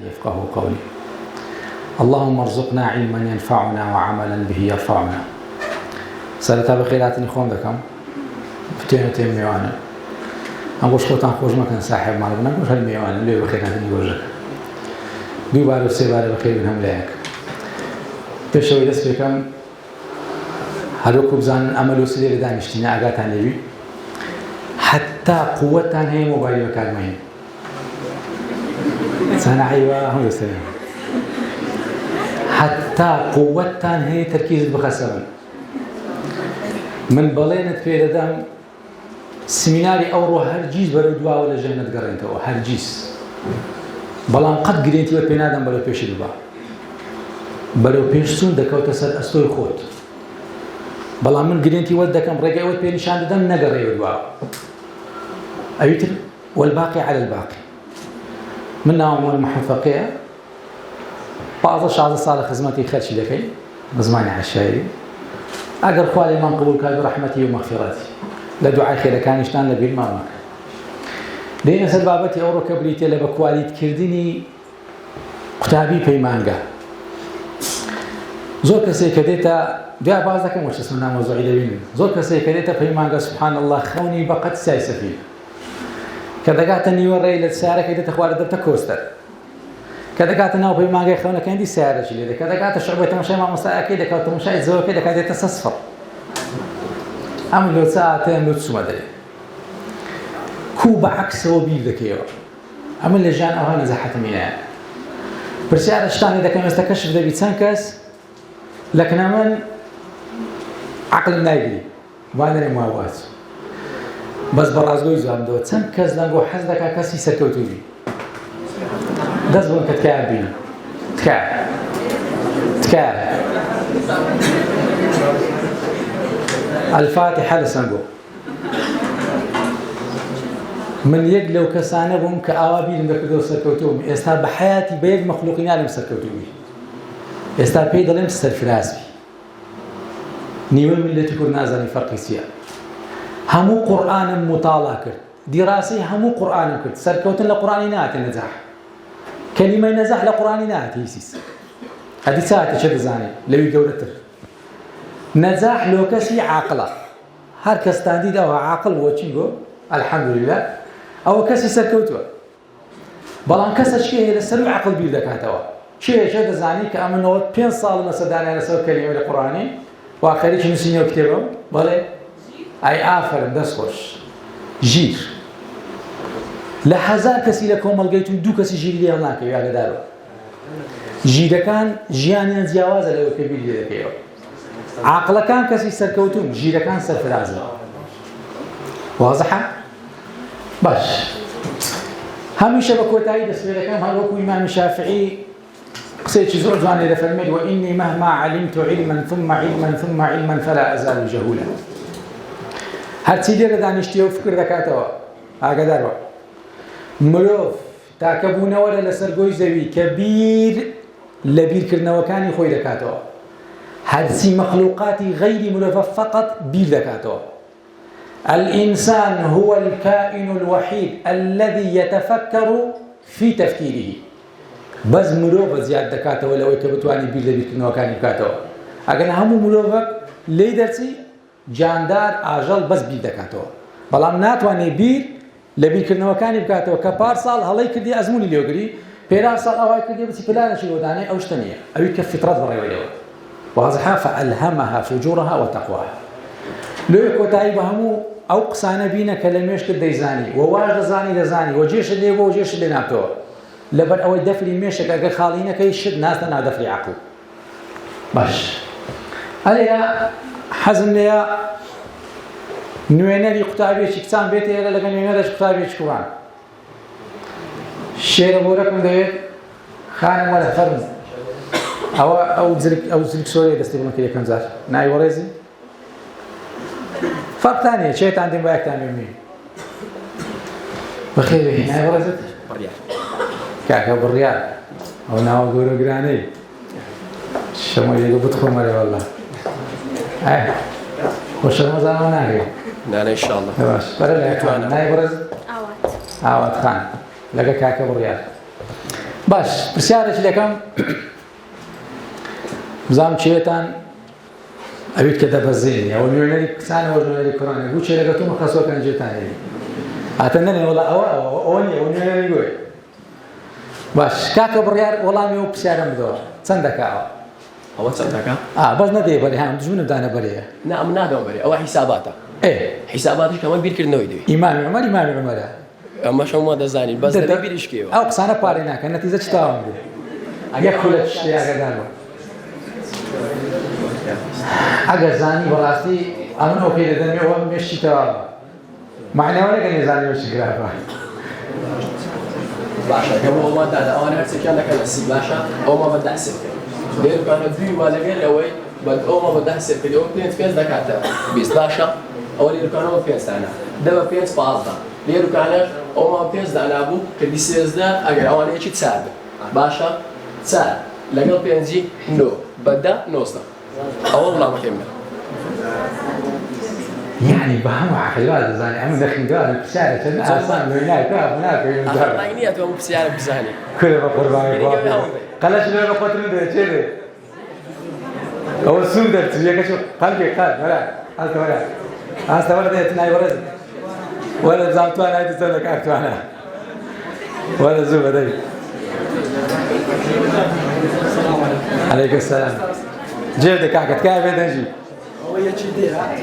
يفقهوا قولي. اللهم ارزقنا علما ينفعنا وعملا به يرفعنا. سألتها بخيرات نخون دكم فتين ميوانا أقول شخوتان خوش ما كان صاحب مالبنا أقول هالميوانا ليه بخيرات نقولك دو بار وسي بار بخير منهم ليك تشوي دست بكم هروكو بزان عمل وسيلة لدانشتنا أقات عن لبي حتى قوتان هي موبايل وكالمين سنة عيوة هم يستمعون حتى قوتان هي تركيز بخسرون من بلينت في ردام سميناري أورو هرجيز بردوا ولا جنة قرنتوا هرجيز بلان قد قرينتي وبينادم بلو بيش دبا بلو بيشتون دكوت سر أستوي خوت بلان من قرينتي ودكم رجع ود بينشان دم نقري ودوا أيتر والباقي على الباقي من نوع المحفقية بعض الشعب الصالح خدمتي خدش لكي بزماني على الشاعري أقر خوالي من قبول كاد رحمتي ومغفرتي لدعاء خير كان يشتان لبيل ما ماك لين سبابتي أورو كبريتي لبكواليت كرديني كتابي بيمانجا زور كسي كديتا بيا بعضكم وش اسمنا موضوعي لبين زور كسي كديتا بيمانجا سبحان الله خوني بقت سايسة فيه كذا قاتني وري للسارة كديتا خوالي دبتا كوستر كذا قاعد أنا وبي ما جاي خونا كان دي سعر شيء كذا قاعد الشعب يتمشى مع مساء كده كذا تمشى يتزوج كده كذا يتصفر عملوا ساعتين لو تسمع ده كوبا عكس هو بيدك يا عمل لجان أو هني زحت مياه بس يعني الشيطان إذا كان يستكشف ده بيتسنكس لكن أمن عقل نايبي وأنا مواد بس برازقو يزام ده تسنكس لانجو حزدك كاسي سكوتولي دزبون كتكابين تكاب الفاتحة لسنقو من يقلو كسانبهم كأوابيل مكدو سكوتوم استار بحياتي بيد مخلوقين علم سكوتومي استار بيد لم تسترفراسبي نيوم اللي تكون نازل فرق سيا همو قرآن مطالعة دراسي همو قرآن كرت سركوتن لقرآنينات النزاح كلمة نزاح لقرآنينات هيسيس هذه ساعة شد زاني لو يجورتر نزاح لو كسي عاقلة هر كستانديد أو عاقل وتشينجو الحمد لله أو كسي سركوتوا بلان كسر شيء لسر عقل بيدك هتوا شيء شد زاني كأمن نوت بين صال مسداني على سو كلمة القرآني وآخرش نسيني وكتبهم بله أي آخر دسخش جير لحظات كسي لكم لقيتم دو كسي جير لي هناك يا غدارو جير كان جياني زياواز لو كبير لي كيو عقل كان كسي سركوتم جير كان سرفراز واضحه باش هميشه بكوتاي دسبيله كان هو امام الشافعي قصيت زوج زاني لفرمي واني مهما علمت علما ثم علما ثم علما فلا ازال جهولا هاتي دير دانشتي فكر دكاتوا هكذا مروف تاكبونا ولا لسرقوي زوي كبير لبير كرنا وكان يخوي دكاتو هذه مخلوقاتي غير مروفة فقط بير دكاتو الإنسان هو الكائن الوحيد الذي يتفكر في تفكيره بس مروفة زيادة دكاتو ولا ويكبتواني بير لبير كرنا وكان يكاتو أجل هم مروفة ليدرسي جاندار آجل بس بير دكاتو بلام ناتواني بير لبي كرنا وكاني بكاتو كبار صال هلاي كدي أزموني ليوغري بيرار صال أواي كدي بس فلان شيء وداني أو شتنية أو يكفي فطرة بريوية واضحة فألهمها فجورها وتقواها لو يكوتاي بهمو أو قصانا بينا كلميش كدي زاني وواجد زاني لزاني وجيش اللي هو وجيش اللي نابتو لبن أو دفلي ميشك أجل خالينا كي يشد ناس تنا دفلي عقل باش عليها حزن ليا نوێنەری قوتابێکی کچان بێت ئێرە لەگەڵ نوێنەرش قوتابێکی کوڕان شێرە بۆرەکم دەوێت خانم وەرە فەرم ئەو زلک سۆرەی دەستی بڵم کرد یەکەم جار ناوی وەڕێزی فەرقتان هەیە چێتان دێن با یەکتان بێنین بەخێر بێ ناوی وەڕێزت کاکە بڕیار ئەو ناوە گەورە گرانەی شەمەی لێگە بتخۆمەرێ وەڵڵا خۆشە مەزانەوە ناگەێت نعم إن شاء الله. باش. برا لا يتوانا. ناي برز. عواد خان. لقى كاكا بريال. باش پرسیارێک لەکەم بزانم چێتان ئەویت کە دەبەزێنی ئەوە نوێنەری کچانەوە نوێنەری کوڕانە بوو چێرەگەتومە خەسوەکان جێتان هەیە هاتە نەنێ وەڵا ئەوە نییە ئەو نوێنەری گوێ باش کاکە بڕیار وەڵامی و پرسیارم بدەوە چەند دەکاوە ئەوە چەند دەکا؟ بەس نەدێ بەرێ هەم دژمنم دانە بەرەیە نا ئەم نادەوە بەرێ ئەوە حیساباتە حیساباتش کەمە بیرکردنەوەی دەوێت ئیمامی عومەرە ئەمە شەومە دەزانین بەس دەبێ بیریشکێوە ئەو قسانە پارەی ناکەن نەتیجە چ تاوان بوو یەک خولە شتێ ئاگادارەوە ئەگەر زانی بەڕاستی ئەمن ئەو پێ دەدەمێ ئەوە مێشتی تەواوە معنەوە نەکە نێزانیوە چ گرافە باشە کەم ئەومادادا ئەوان هەرچێکیان دەکەن لە سی باشە ئەومە بەدەح سێکرد لێرکانە دویما لەگەر ئەوەی ئەومە بەدەح سێکرد ئەوە پێنج دەکاتە بیست باشە ئەوە لێرکانەوە پێنجدانە دەبە پێنج پازدە لێرکانە ئەومە پێنج دانابوو کردی سێزدە ئەگەر ئەوانەیەکی چار باشە چار لەگەڵ پێنجی نۆ بەدە نۆستە ئەوە وڵامەکەیمە يعني بهم عقلات زاني عم دخيلان بسعر كذا أصلا ويناك هناك أخبرني أتوم بسعر بزاني كل ما قرباني قلاش لو قطر ده كذا أول سود ده تجي كشو قلبي قال ولا هذا ولا هذا ولا ده تناي ورز ولا زامتوا أنا هيدا سودا كأكتوا أنا ولا زوبة ده عليك السلام جيب ده كعكة كيف بدنجي هو يشيدها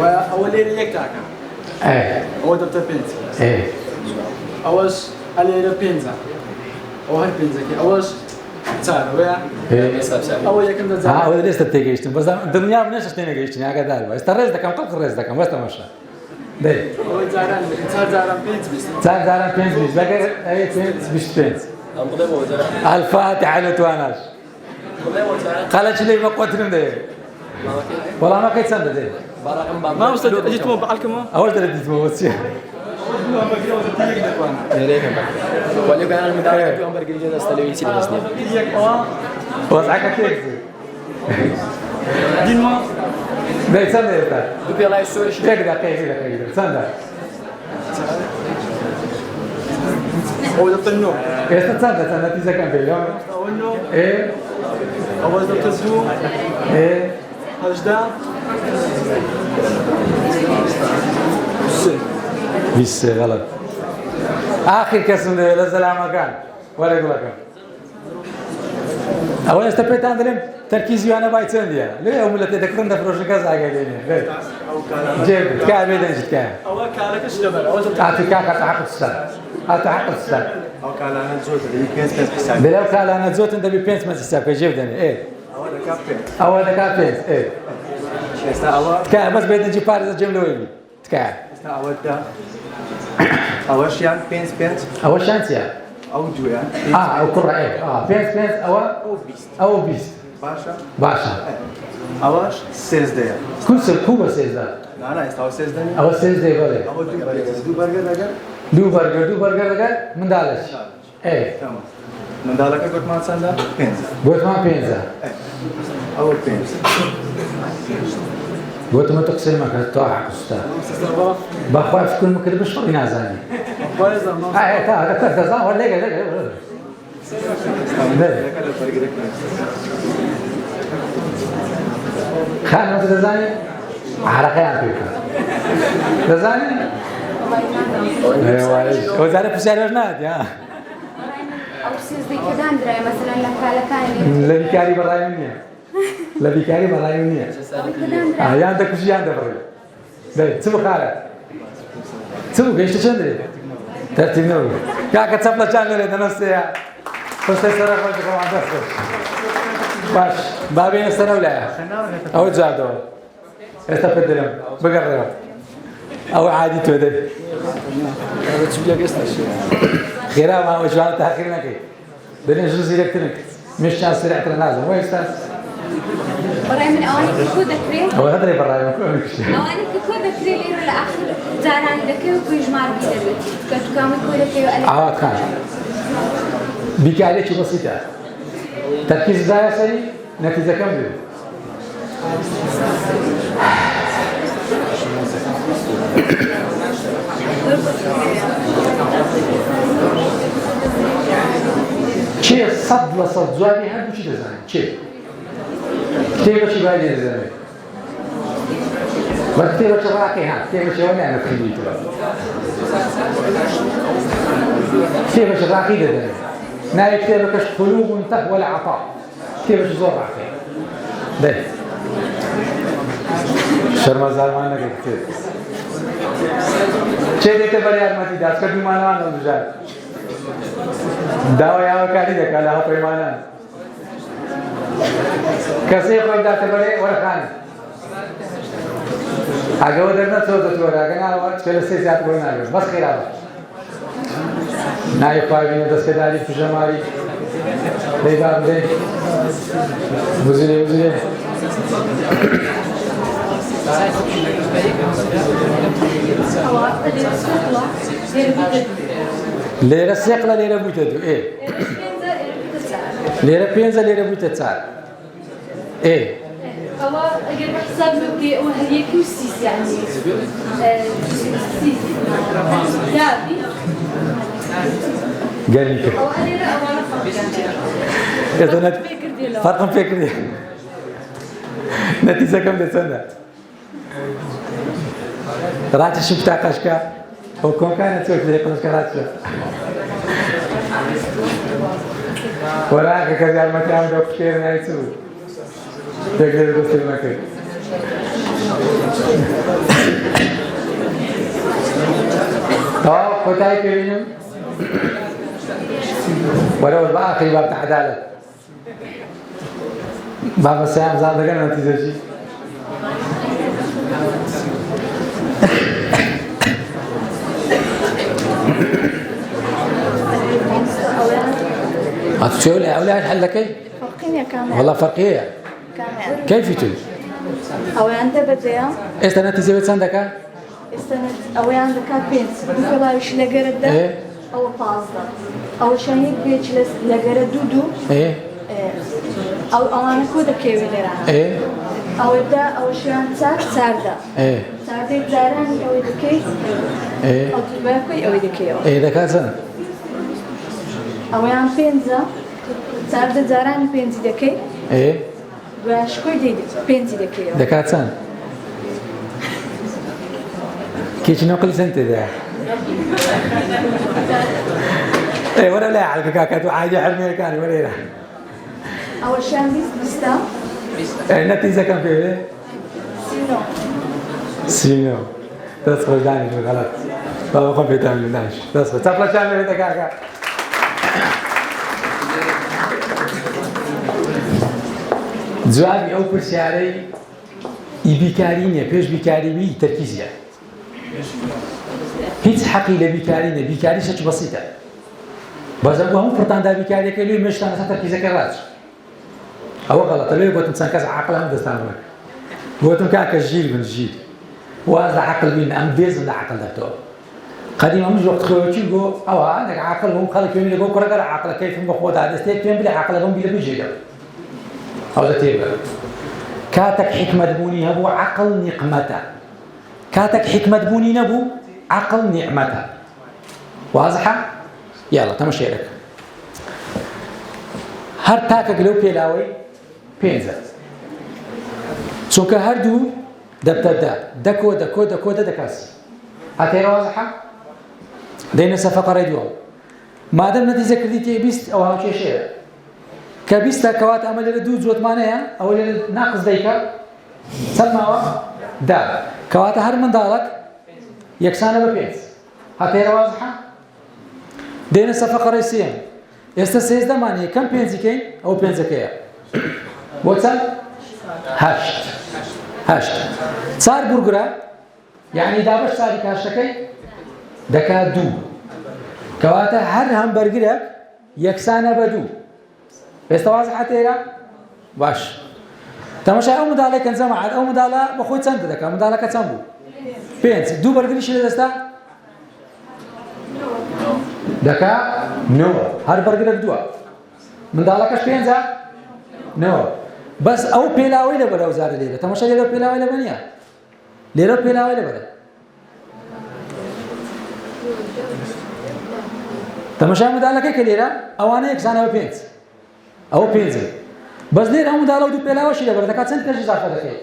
وأول ليلة يكتاكا هو دكتور بنت أولش عليه بنزا أو هاي بنزا كي أولش تعال ويا أول يكمل زمان أول ليست تيجيشتم بس الدنيا مناش تيجي جيشتني هكذا دالوا استرز ده كم طق رز ده كم بس تمشى ده هو زاران زاران بنت بس زاران بنت بس لكن أي بنت مش بنت الفاتحة على تواناش قالت لي ما قوتهم ده والله ما كنت سند ده ما وصلت جيت مو بعلكم أول ترى جيت مو بس يا ريت ولا كان أنا متعود في أمبر جريجة استلوي سيد الأسنان وضعك كيف دين ما ده سند ده دوبي الله يسوي شيء كذا كذا سند هو دكتور نو سند نتيجة كم في اليوم أول نو إيه أول دكتور زو إيه هجدا بس غلط آخر قسم ده لا سلام كان ولا يقول لك أول استبيت عندهم تركيزي أنا بايتين ديا ليه هم اللي تذكرون ده فروش كذا قاعدين جيب كعب يدين جت كعب أول كارك إيش دبر أول أعطي كعب تحقق السلام تحقق السلام أو كان أنا زوج اللي بينس بس بلو قال أنا زوت أنت بينس ما تستوعب جيب دني إيه أول ده كابين إيه كعب بس بيدنا جي بارز جملة وين كعب أول ده أول شيء بينس أول شانسيا أو جويا أو كرة إيه بينس أو بيست باشا أول سيز ده كل سر كوبا سيزا أنا استوى سيز ده أو سيز ده بالي أول دو برجر رجع دو برجر رجع من دالش إيه تمام من دالك قلت ما تصنع بينس قلت ما بينزا أول بينس قلت ما تقصر ما كنت طاح أستاذ بخاف كل ما كده بشرب ينازعني بايظ ما إيه تا تزام ولا لا خان ما تزاني حركة عن فيك تزاني ايوه وزارة بسيارة ناد يا أو سيزدي كده عندنا مثلا لكالكاني لا بيكاري براي مني لا بيكاري براي مني يا عندك وش عندك براي ده تسمو خالد تسمو ايش تشندري ترتيب نور يا كتسبلا چانل ده نفسه بس سره خلك كمان دخل باش بابين السنة ولا أو زادوا استفدنا بقرر أو عادي تودي خيرا ما هو شوال تأخيرنا كي بدنا شو زيرتنا مش شان سريع ترى نازل وين استاذ براي من أواني كيكو ذكري هو هذا اللي براي أواني كيكو ذكري لين الآخر زاران ذكري ويجمع بيدري كتكامل كل كيو ألف عواد خان بيكالي شو بسيطة تركيز زايا سري نتيجة كم دي 100% جوابی هەر بچی دەزانێت چێ کتێبەکی بای لێ دەزانێت بە کتێبەکە ڕاقی هات کتێبەکەوە نیانە خوێندیتەوە کتێبەکە ڕاقی دەدەنێت ناوی کتێبەکەش قلوب تهوى العطاء کتێبەکە زۆر ڕاقیە دەی شەرمەزارمان نەکەی کتێب چێ دێتە بەر یارمەتی داست کە دوومانەوان هەڵبژار داوای هاوکاری دەکات لە هاوپەیمانان کەسێک خۆی داتە بەرێ وەرەخانە ئەگەوە دەرنەچۆ دەتوەرە ئەگە ناوە چێ لە سێ زیات بۆی ناگەن بەس خێرا بە ناوی خواهبینە دەستکەداری پژەماری دەی بام دەی بزرێ بزرێ لێرە سێقلە لێرە بوویتە دوو ئێ لێرە پێنجە لێرە بوویتە چار ئێ ئەوە ئەگەر بە حساب بکەی ئەوە هەریەکی و سیس یعنی سیس دابی گەرمی کرد ئەوە لێرە ئەوانە فەرقم پێ کردی نەتیجەکەم دەچەندە ڕاتیشم قوتاقەشکە ئەو کۆنکانە چۆک لێ قەشکە ڕاتشە وەراکە کە یارمەتیان بە قوشێر نایچوو پێک لێ دەستێ نەکرد تەواو کۆتایی پێبینم وەرەوە بە ئاخری بابتە عەدالەت بابە سەیام زان دەگەن نەتیجەشی أتشوف أولاد حلكي؟ فرقية كامل والله فرقية كامل كيف تقول؟ أو عندها بديا استنى تزوج صندوق؟ استنى أو عندك بنت بقول إيش لقرد ده إيه أو بازدا أو شيء بيجي لقرد دودو إيه أو أنا كودا كيف لرانا إيه أو ده أو شيء عن ساردا إيه ساردا زاران أو يدكي إيه أو تباكي أو يدكي إيه ده كذا أو عن بنزا ساردا زاران بنزي دكي إيه باش كوي دي بنزي دكي ده كذا كيش نقل سنت ده إيه ولا لا على كاكات وحاجة حرمية كان ولا لا أول شيء بيستا النتيجة كم فيه؟ سينو سينو تصل دانش غلط بابا قم بيتعمل دانش تصل تطلع شامل دقيقة جوابي أو برسياري يبيكاريني بيش بيكاري بي تركيزية هيت حقي لبيكاريني بيكاري شيء بسيطة بس أبغى هم فرطان دا بيكاري كلي مش أنا تركيزة كراج أو غلط ليه قلت إنسان كذا عقله مدستانه قلت كاك الجيل من الجيل وهذا عقل من أم بيز من عقل ده قديما مش وقت خوتي جو أو عندك عقل هم خلك يوم يلقوا كرجال عقل كيف مخوض هذا استيت فين بلا عقل هم بلا بيجي هذا تيبا كاتك حكمة بوني هبو عقل نقمته كاتك حكمة بوني نبو عقل نعمته واضحة يلا تمشي لك هر تاكك لو بيلاوي بينزل چونکە هەردوو دەبتەدا دەکۆ دەکۆ دەکۆ دەکاسی هاتێرە واضحە دەینە سەفەقەڕەی دووەم مادەم نەتیجە کردی تێ بیست ئەو هاوکێشەیە کە بیستە کەواتە ئەمە لێرە دوو جوتمانەیە ئەوە لێرە ناقز دەیکە چەند ماوە دا کەواتە هەر منداڵک یەکسانە بە پێنج هاتێرە واضحە دەینە سەفەقەڕەی سێم ئێستا سێزدەمانەیە کەم پێنجیکەین ئەو پێنجەکەیە بۆ چەند هەشت چار بورگرە یعنی دابش چاری کاشتەکەی دەکات دوو کەواتە هەر هەمبەرگرێک یەکسانە بە دوو ئێستا واضحە تێرە باش تەماشای ئەو منداڵەی کە جەماعەت ئەو منداڵە بەخۆی چەند دەکات منداڵەکە چەند بوو پێنج دوو بەرگریشی لەدەستا دەکات نەوە هەر بەرگرێک دووە منداڵەکەش پێنجە نەوە بس ئەو پێلاوەی لەبەرە ئەوزارە لێرە تەماشا لێرە پێلاوەی لەبەر نییە لێرە پێلاوەی لەبەرە تەماشای منداڵەکەی کە لێرە ئەوانە یەکسانە بە پێنج ئەوە پێنجە بەس لێرە هەموو داڵە و دوو پێلاوەشی لەبەر دەکات چەند کەژ ئیزافە دەکەی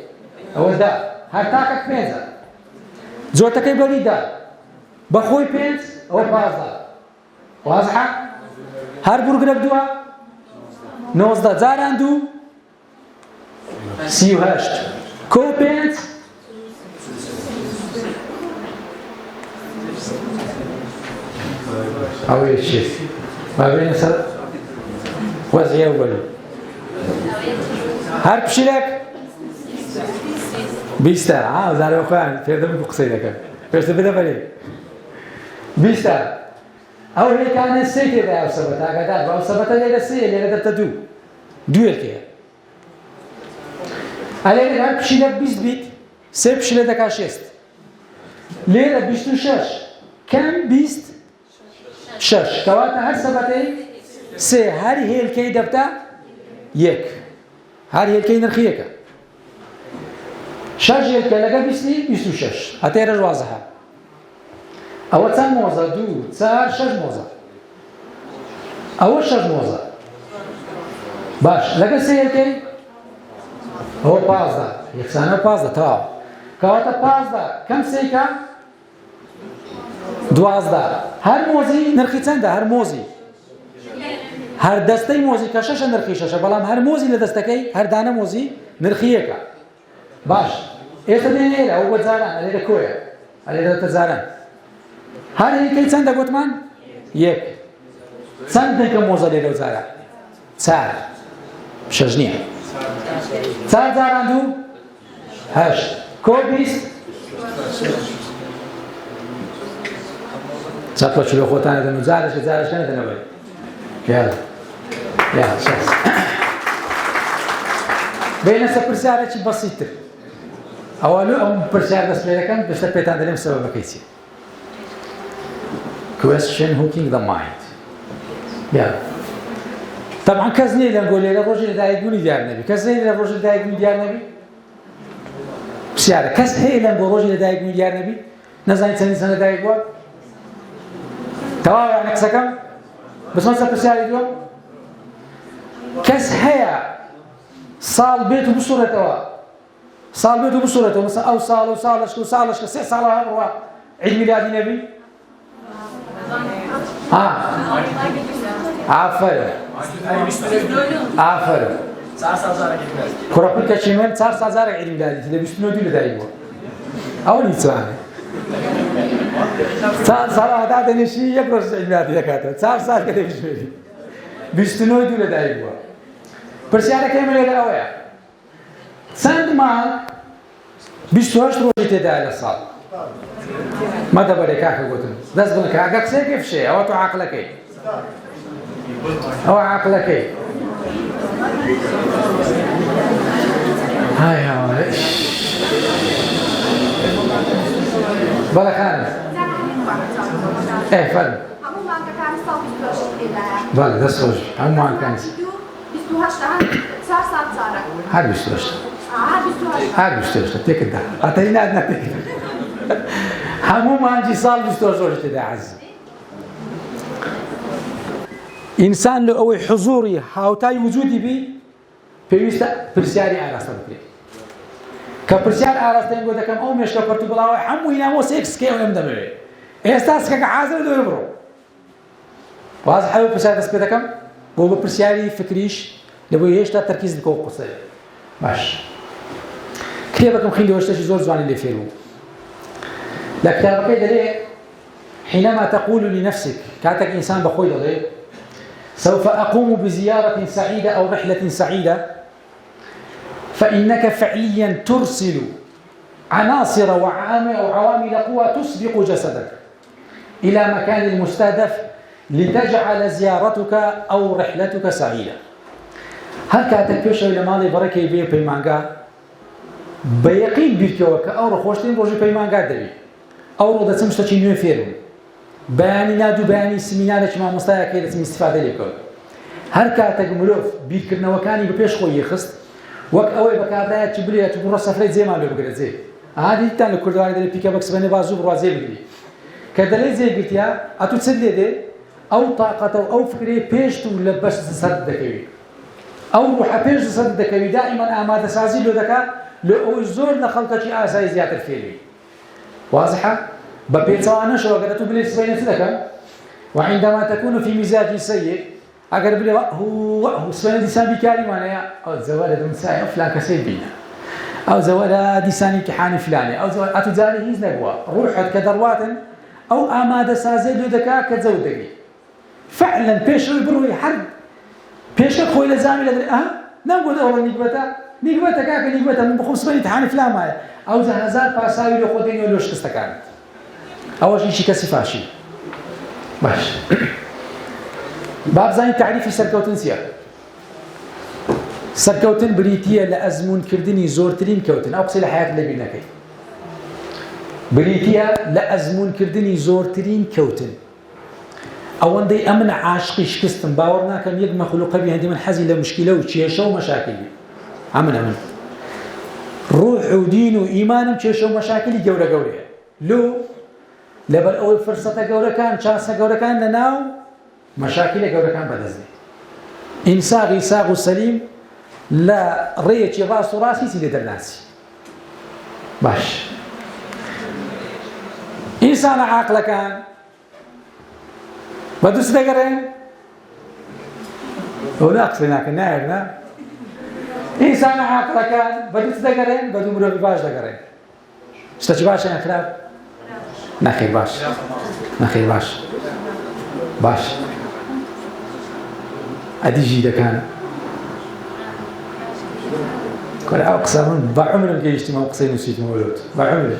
ئەوە دا هەر تاکەک پێنجە جۆتەکەی بەری دا بەخۆی پێنج ئەوە پازدە وازحە هەر بورگرە بدووە 19 جاران دوو 38 کۆ پێنج ئەوەیە چێت با بێنە سەر وەزعیە وەلو هەر پشیلێک 20 زارەوە خۆیان پێدەم بۆ قسەی دەکەن پێشتە بدە بەرێ 20 ئەو هێکانە سێ تێدای ئەو سەبەتە ئاگادار بە ئەو سەبەتە لێرە سێیە لێرە دەبتە دوو هێلکەیە ئەلێرە هەر پشیلەک 20 بیت سێ پشیلە دەکا 6 لێرە 26 کەم 26 کەواتە هەر سەبەتەی سێ هەر هێلکەی دەبتە یەک هەر هێلکەی نرخی یەکە 6 هێلکە لەگە 26 ئەتێرە وازەها ئەوە چەند مۆزە 2 4 6 مۆزە ئەوە 6 مۆزە باش لەگە سێ هێلکەی ئەوە 15 یەکسانە 15 تەواو کەواتە 15 کەم سێیکە 12 هەر مۆزی نرخی چەندە هەر مۆزی هەر دەستەی مۆزی کە شەشە نرخی شەشە بەڵام هەر مۆزی لە دەستەکەی هەر دانە مۆزی نرخی یەکە باش ئێستا دێنێ لێرە ئەو بە جاران ئەلێرە کۆیە ئەلێرە دەتە جاران هەر هێلکەی چەندە گوتمان یەک چەند دەکە مۆزە لێرە و جارە 4 شەش نییە 4 جاران دوو 8 کۆ 20 چەپە چلۆ خۆتانە دەن و جارەشە جارەشە نەدەنەوەی يلا شخص بين سبرسارة بسيطة أولو أم برسارة بس لكن بس تبيتان دلهم سبب كيسي question hooking the mind يلا طبعا كزني لنقول لي الرجل ده يقول ديار النبي كزني للرجل ده يقول ديار النبي بسيارة كز هي لنقول الرجل ده يقول ديار النبي نزل سنة ده يقول تمام يعني كسكم بس ما سبرسارة يقول كس هيا صال بيته بصورته صال بيته بصورته مثلا أو صالش كسي صالها هو عيد ميلاد النبي عفر كرافيك كشيمن 4000 عيد ميلاد تبي بيشتنو دي لدايبو أو نيتسان صار هذا دنيشي يبرز عيد ميلاد يكاته 4 كده بيشتنو دي لدايبو برسيارة كاملة لأويا سند مال 28 روزي تدعي للصال ما دبري كاكا قلتن دس بلك عقلك سي كيف شيء أو عقلك أو عقلك هاي هاي بلا خانة ايه فرد بلا دس روزي هم ما كان هر 28 تكدا أتينا عندنا تكدا همو ما عندي صال 28 تدا عز إنسان لو أوي حضوري هاوتاي وجودي بي بيوستا برسياري عراستا بكري كبرسيار عراستا يقول كم أو مش كبرتو بلاوي حمو ينامو 6 كي ويم دمري إستاس كا عازل دو يبرو واضح حلو برسيار تسبيتا كم بوبا برسياري فكريش لبو يشتا تركيز بكو قصير باش كتابكم خلي واشتاش زور زواني اللي فيرو لا كتابك دليل حينما تقول لنفسك كاتك إنسان بخوي دليل سوف أقوم بزيارة سعيدة أو رحلة سعيدة فإنك فعليا ترسل عناصر وعوامل قوى تسبق جسدك إلى مكان المستهدف لتجعل زيارتك أو رحلتك سعيدة هل كاتك بيشو إلى مالي بركي بي بيمانغا بيقين بيركوك أو رخوشتين روجي بيمانغا دبي أو رو دسمشتا چي نوي فيرو بياني نادو بياني سمينالك ما مستايا كي دسم استفادة ليكو هل كاتك ملوف بيركرنا وكاني ببيش خوي يخست وك أوي بكاتايا تبريا تبرا سفريت زي ما لو بقرد زي هادي تان الكردواني دلي بيكا بكس بني بازو بروا زي بقري كدلي زي قلتيا أتو تسدي دي أو طاقة أو فكري بيشتو لبش سرد دكوي أو روح بيش صدقك دائما آمادة سازي لو ذكاء لو الزور لخلقك آساي زيادة فيلي واضحة؟ ببيتوانا شو قد تبليس بين صدقك وعندما تكون في مزاج سيء أقرب لي هو سبحان ديسان بكاري معناها أو زوال دمساء فلان كسير بينا أو زوال ديساني كحاني فلاني أو زوال أتجاري هيز نقوى روحك كدروات أو آمادة سازي لو ذكاء كتزودك فعلا بيش البروي حرب بيش خوي لزامي لدري نقول أول نيجبتا كاك نيجبتا من بخمس بني تحاني فلان معي أو زهزار باساوي لو خديني ولوش كستكان أول شيء كسفاشي باش باب زين تعريفي سركوتن سيا سركوتن بريتيا لأزمون كردني زورترين كوتن أو قصي لحياة اللي بينا كي بريتيا لأزمون كردني زورترين كوتن أول دي أمن عاشقي شكستن باورنا كان يد مخلوق بي عندي من حزي لمشكلة وتشيشة ومشاكل أمن روح ودين وإيمان وتشيشة ومشاكل جورة جورة لو لبل أول فرصة جورة كان شانسة جورة كان لناو مشاكل جورة كان بدزني إنساغ إساغ السليم لا ريتي راس راسي سيدي درناسي باش إنسان عاقل كان بدوس دقرين ولا أقصناك نايرنا إنسان عاقل كان بدوس دقرين بدو مرور باش دقرين استجي باش يا خلاب نخير باش نخير باش باش أدي جيدا كان كل أقسم بعمر الجيش ما أقسم نسيت مولود بعمر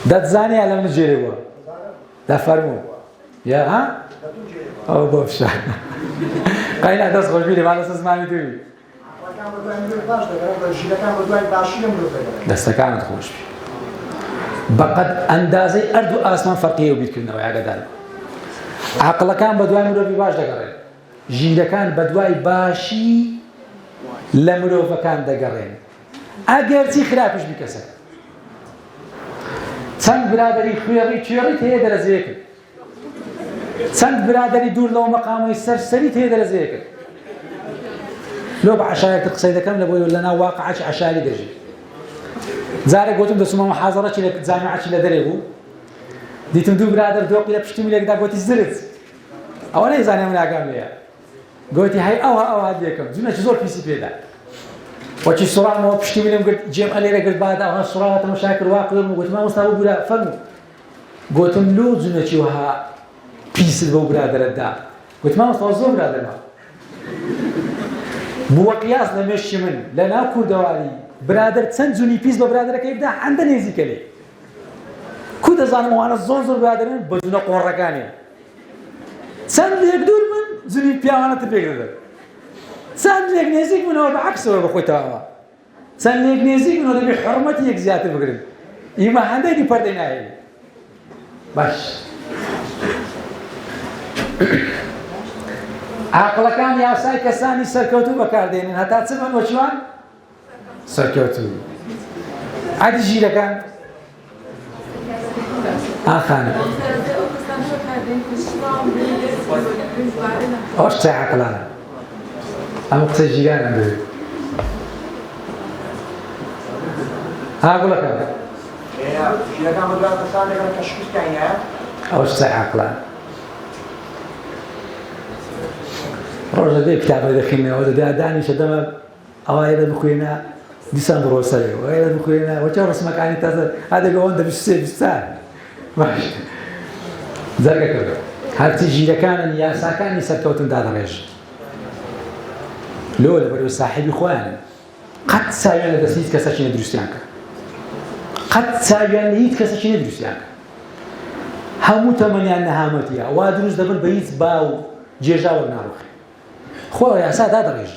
ده تزاني على من الجيروا ده فرمو يا ها أو بوفشة قاينا داس خوشبيلي ما لسه اسمعني توي دست كانت خوشبي بقد أندازي أرض آسمان فرقية وبيتكلنا ويا جدال عقل كان بدواي مربي باش دقرين جيل كان بدواي باشي لمروف كان دقرين أجرتي خلافش بكسر سند برادري خيري تهي درزيك سند برادري دور لو مقامي سرسري تهي درزيك لو بعشاية تقصيدة كاملة بقول لنا واقعش عشالي درجي زارك قلتم دسمة محاضرة لك جامعة لدريبو ديتم دو برادر دوقي لبشتمي لك دا قلت الزرز أولا يزاني من أقام ليها قلتي هاي أو هاديكم زونا شزور بيسي بيدا وشي الصراع ما بشتمي لهم قلت جيم علي لك بعد أو هالصراع مشاكل واقعهم قلت ما مستوى بلا فهموا قلتم لو زونا شي وها بيسي بو برادر الدا قلت ما مستوى زور برادر ما بو قياس لمشي من لنا كو دواري برادر تسنزوني بيس ببرادر كيف ده عندنا نزيك لي كود زانم وانا زور برادرين بدون قرقاني سند يقدر من زوني بيانا تبيقدر سند يجنزيك من هو بعكسه بخوتها سند يجنزيك من هو بحرمتي يجزيات بقرن يما عنده دي بردين هاي باش عقل كان يا ساي كساني سركوتو بكاردين هتا تسمع وشوان سركوتو عادي جيل كان خانه أوش ساعة كلامه أنا قصي جيران عندي أقول لك أنا جيران مدرسة ثانية كان كشكش كينيا أوش ساعة كلامه رجع ذي كتاب دخلنا وده داني شدنا أوائل بكوينا ديسمبر وصلي وأوائل بكوينا وشو رسمك عني تاسع هذا جوان ده بالساعة ماشي ذاك كله هل تجي لكان يا ساكن يسكتون دار ريش لولا بريو صاحبي خوان قد سايان دسيت كساشين دروسيانك قد سايان هيت كساشين دروسيانك همو تمني أن هامتيا وادروس دبل بيت باو جيجا وناروخ خو يا ساد هذا ريش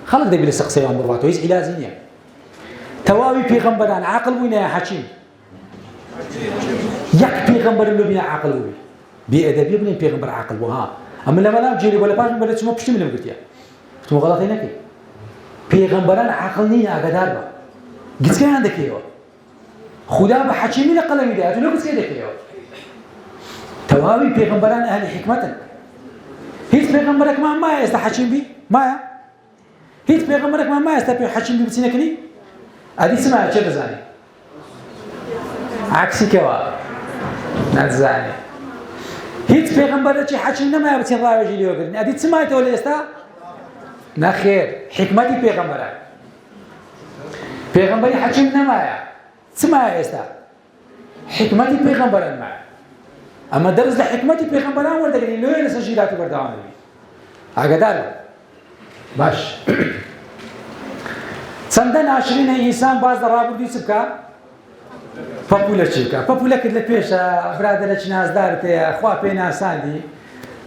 خلق ده بالسقسي عمر واتو هيز علاجية توابي بيغمبران عقل وين يا حكيم يك بيغمبر اللي بينا عقل وين بأدبي بني بيغمبر عقل وها أما لما لا جيري ولا باش بلد شو بشتي من قلت يا قلت مو غلط هناك بيغمبران عقلني أقدر با قلت كان عندك يا خدا بحكي من قلمي ده أتلو قلت كده يا توابي بيغمبران أهل حكمة هيك بيغمبرك ما يستحكي بي مايا هیچ پێغەمبەرێکمان مایە ئێستا پێ حەچیم بی بچینەکەنی ئەدی چمایە چێ دەزانێ عکسیکەوە نەدزانێ هیچ پێغەمبەرێکی حەچیم نەمایە بچین ڕاوێژی لێوەگرن ئەدی چمایەتەوە لە ئێستا نەخێر حکمەتی پێغەمبەرە پێغەمبەری حەچیم نەمایە چمایە ئێستا حکمەتی پێغەمبەران مایە ئەمە دەرز لە حکمەتی پێغەمبەران وەردەگرین لێوێ لەسەر ژیراتی بەردەوام دەبین ئاگادارە باش چەندە ناشرینە ئینسان باز لە ڕابردووی چ بکە پەپولە چی بکە پەپولەکرد لە پێشە برادەرەکی نازدارت هەیە خوا پێی ناساندی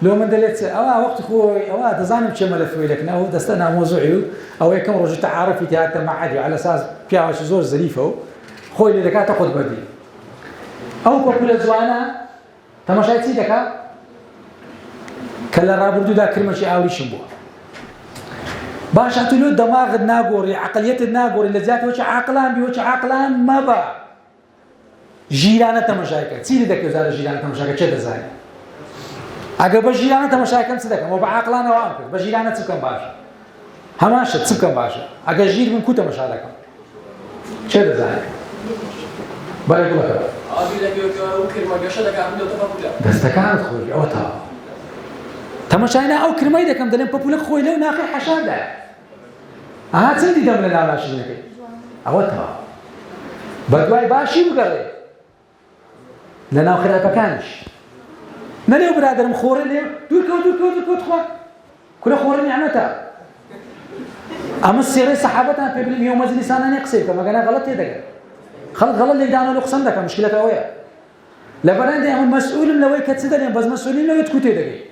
لۆ من دەلێت ئەوە وەختی خۆی ئەوە دەزانم چێمە لە فوێلەکن ئەو دەستە نامۆزوعی و ئەوە یەکەم ڕۆژی تەعارەفی تێهاتە مەعەدی على ئەساس پیاوەکی زۆر زەریفە و خۆی لێ دەکاتە خودبەردی ئەو پەپولە جوانە تەماشای چی دەکات کە لە ڕابردوودا کرمەشی ئاوریشم بووە باشە تو لۆ دەماغت ناگۆڕی عەقڵیەتت ناگۆڕی لە جیاتەوە عاقلان بی وەچ عاقلان مەبە ژیرانە تەماشایکە چی لێ دەکەی زارە ژیرانە تەماشاکە چێ دەزانێ ئەگە بە ژیرانە تەماشاکەم چ دەکەم و بە عاقلانەوە ئەم کرد بە ژیرانە چ بکەم باشە هەماشە چ بکەم باشە ئەگە ژیر بم کو تەماشا دەکەم چێ دەزانێ بەڵێ گوڵەکە دەستەکانت خۆی ئەوە تاوە تەماشای ئەو کرمەی دەکەم دەڵێن پەپولەک خۆی لەو ناقی حەشاردایە ئاها چەندی دەم لە ناواشینەکەی ئەوە تاوە بەدوای باشی بگەڕێ لە ناو خراپەکانیش نەلێو برادرم خۆڕێ لێ دوورکەوت خوا کورە خۆڕە نیعمەتە ئەمە سێڕەی سەحابەتان پێ بڵێم هێو مەجلیسانانێ قسەی بکەم ئەگەنا غەڵەت تێدەگەن خەڵک غەڵەت لێدانەوە لە قسەم دەکەم مشکلەکە ئەوەیە لەبەرەندێ ئەمە مەسئولم لەوەی کە چ دەڵێن بەس مەسئولین لەوێت کو تێدەگەی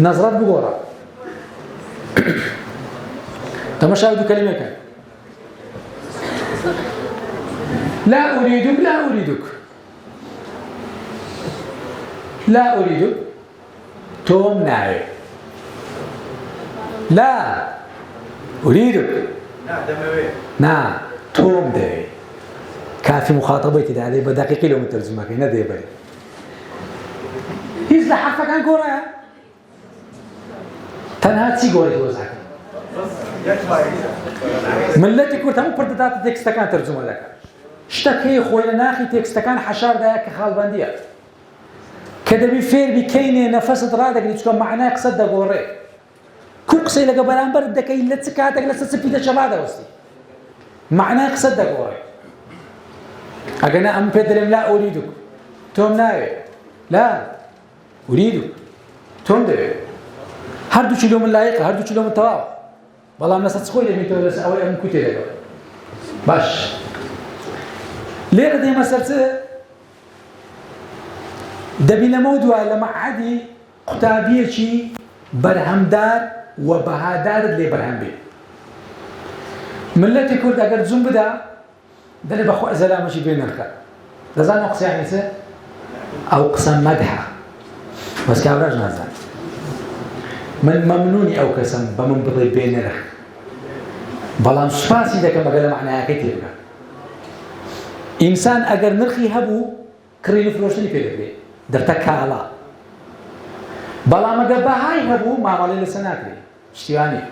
نظرات بگۆڕە تەماشای دوو کەلیمەکە لا أريدك لا أريدك لا أريدك توم ناوي لا أريدك نا توم داوي كافي مخاطبتي ده عليه بدقيقة لو مترجمة كي ندي بري هيز لحرفك عن كورة تنها تسي قولي توزعك ملتي كورتا مو برددات تكستا كان ترجمة لك شتكي خويا ناخي تكستا كان حشار دايك خالباندية كده بفير بكيني نفس درادك اللي تكون معناه قصد قوري كوكسي لقى برامبر دكي لتسكاتك لتسبيتا شبادة وستي معناه قصد قوري أنا أم بدرم لا أريدك توم ناوي لا أريدك توم داوي هردو چلو من لايقه هردو چلو من تواو بەڵام لەسەر چ خۆی دەبێتەوە لەس ئەوەی ئەم کوتێ دەگەوە باش لێرە دێمە سەر چ دەبینەمەوە دوای لە مەعهەدی قوتابیەکی بەرهەمدار و بەهادارت لێ بەرهەم بێ ملەتی کورد ئەگەر جوم بدا دەڵێ بەخوا زەلامەشی بێ نرخە دەزانە ئەو قسەیانی چ ئەو قسە مەدحە بەس کابراش نازانێت من ممنونی ئەو کەسم بە من بڵێ بێ نرخ بەڵام سوپاسی دەکەم ئەگەر لە معنایەکەی تێ بکەم ئینسان ئەگەر نرخی هەبوو کڕی لە فرۆشتنی پێ دەکرێت دەبتە کاڵا بەڵام ئەگەر بەهای هەبوو مامەڵەی لەسەر ناکرێت شتیوانی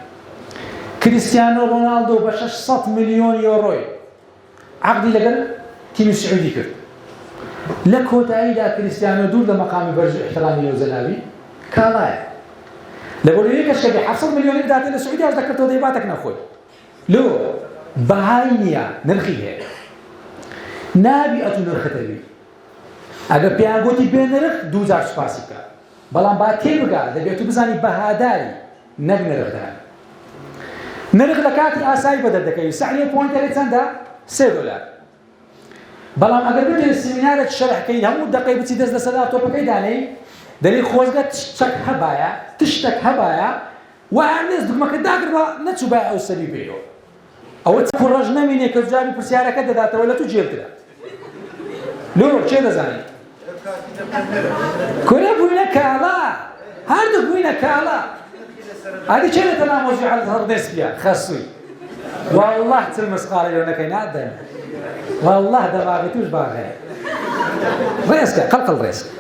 کریستیانۆ ڕۆناڵدۆ بە 600 ملیۆن یۆڕۆی عەقدی لەگەڵ تیمی سعودی کرد لە کۆتاییدا کریستیانۆ دوور لە مەقامی بەرز و احترامی نێوزەلاوی کاڵایە لەبەرەوەی یەکەش کە 700 ملیۆنی بداتێ لە سعودی هەش دەکردەوە دەیباتێک نەخۆی لۆ بەهای نییە نرخی هەیە نابی ئەتوو نرختەوی ئەگەر پێیان گوتی بێ نرخ 2000 سوپاسی بکە بەڵام با تێ بگا دەبێت تو بزانی بەهاداری نەک نرخدان نرخ لە کاتی ئاسایی بەدەر دەکەوی سعری پۆینتەکەی چەندە؟ $3 بەڵام ئەگەر بێت سیمینارێک شەرحکەی هەموو دەقەی بچی دەست لە سەدا تۆپەکەی دانەی دەڵێ خۆزگە تشتێک هەبایە تشتێک هەبایە وایە نێز دوگمەکە داگرەوە نەچوو بایە ئەو سەری بێەوە ئەوە چ کوڕەژ نەمینێ کە جوابی پرسیارەکە دەداتەوە لە تو جێبترە لۆ چێ دەزانێت کورە بووینە کاڵا هەردوو بووینە کاڵا ئادی چێ لێتە نامۆژی هەڵدەستیە خەسووی والله چل مسخارە لێو نەکەی نادەن والله دەماغی توش باغەیە ڕێزکە قەڵقڵ ڕێزکە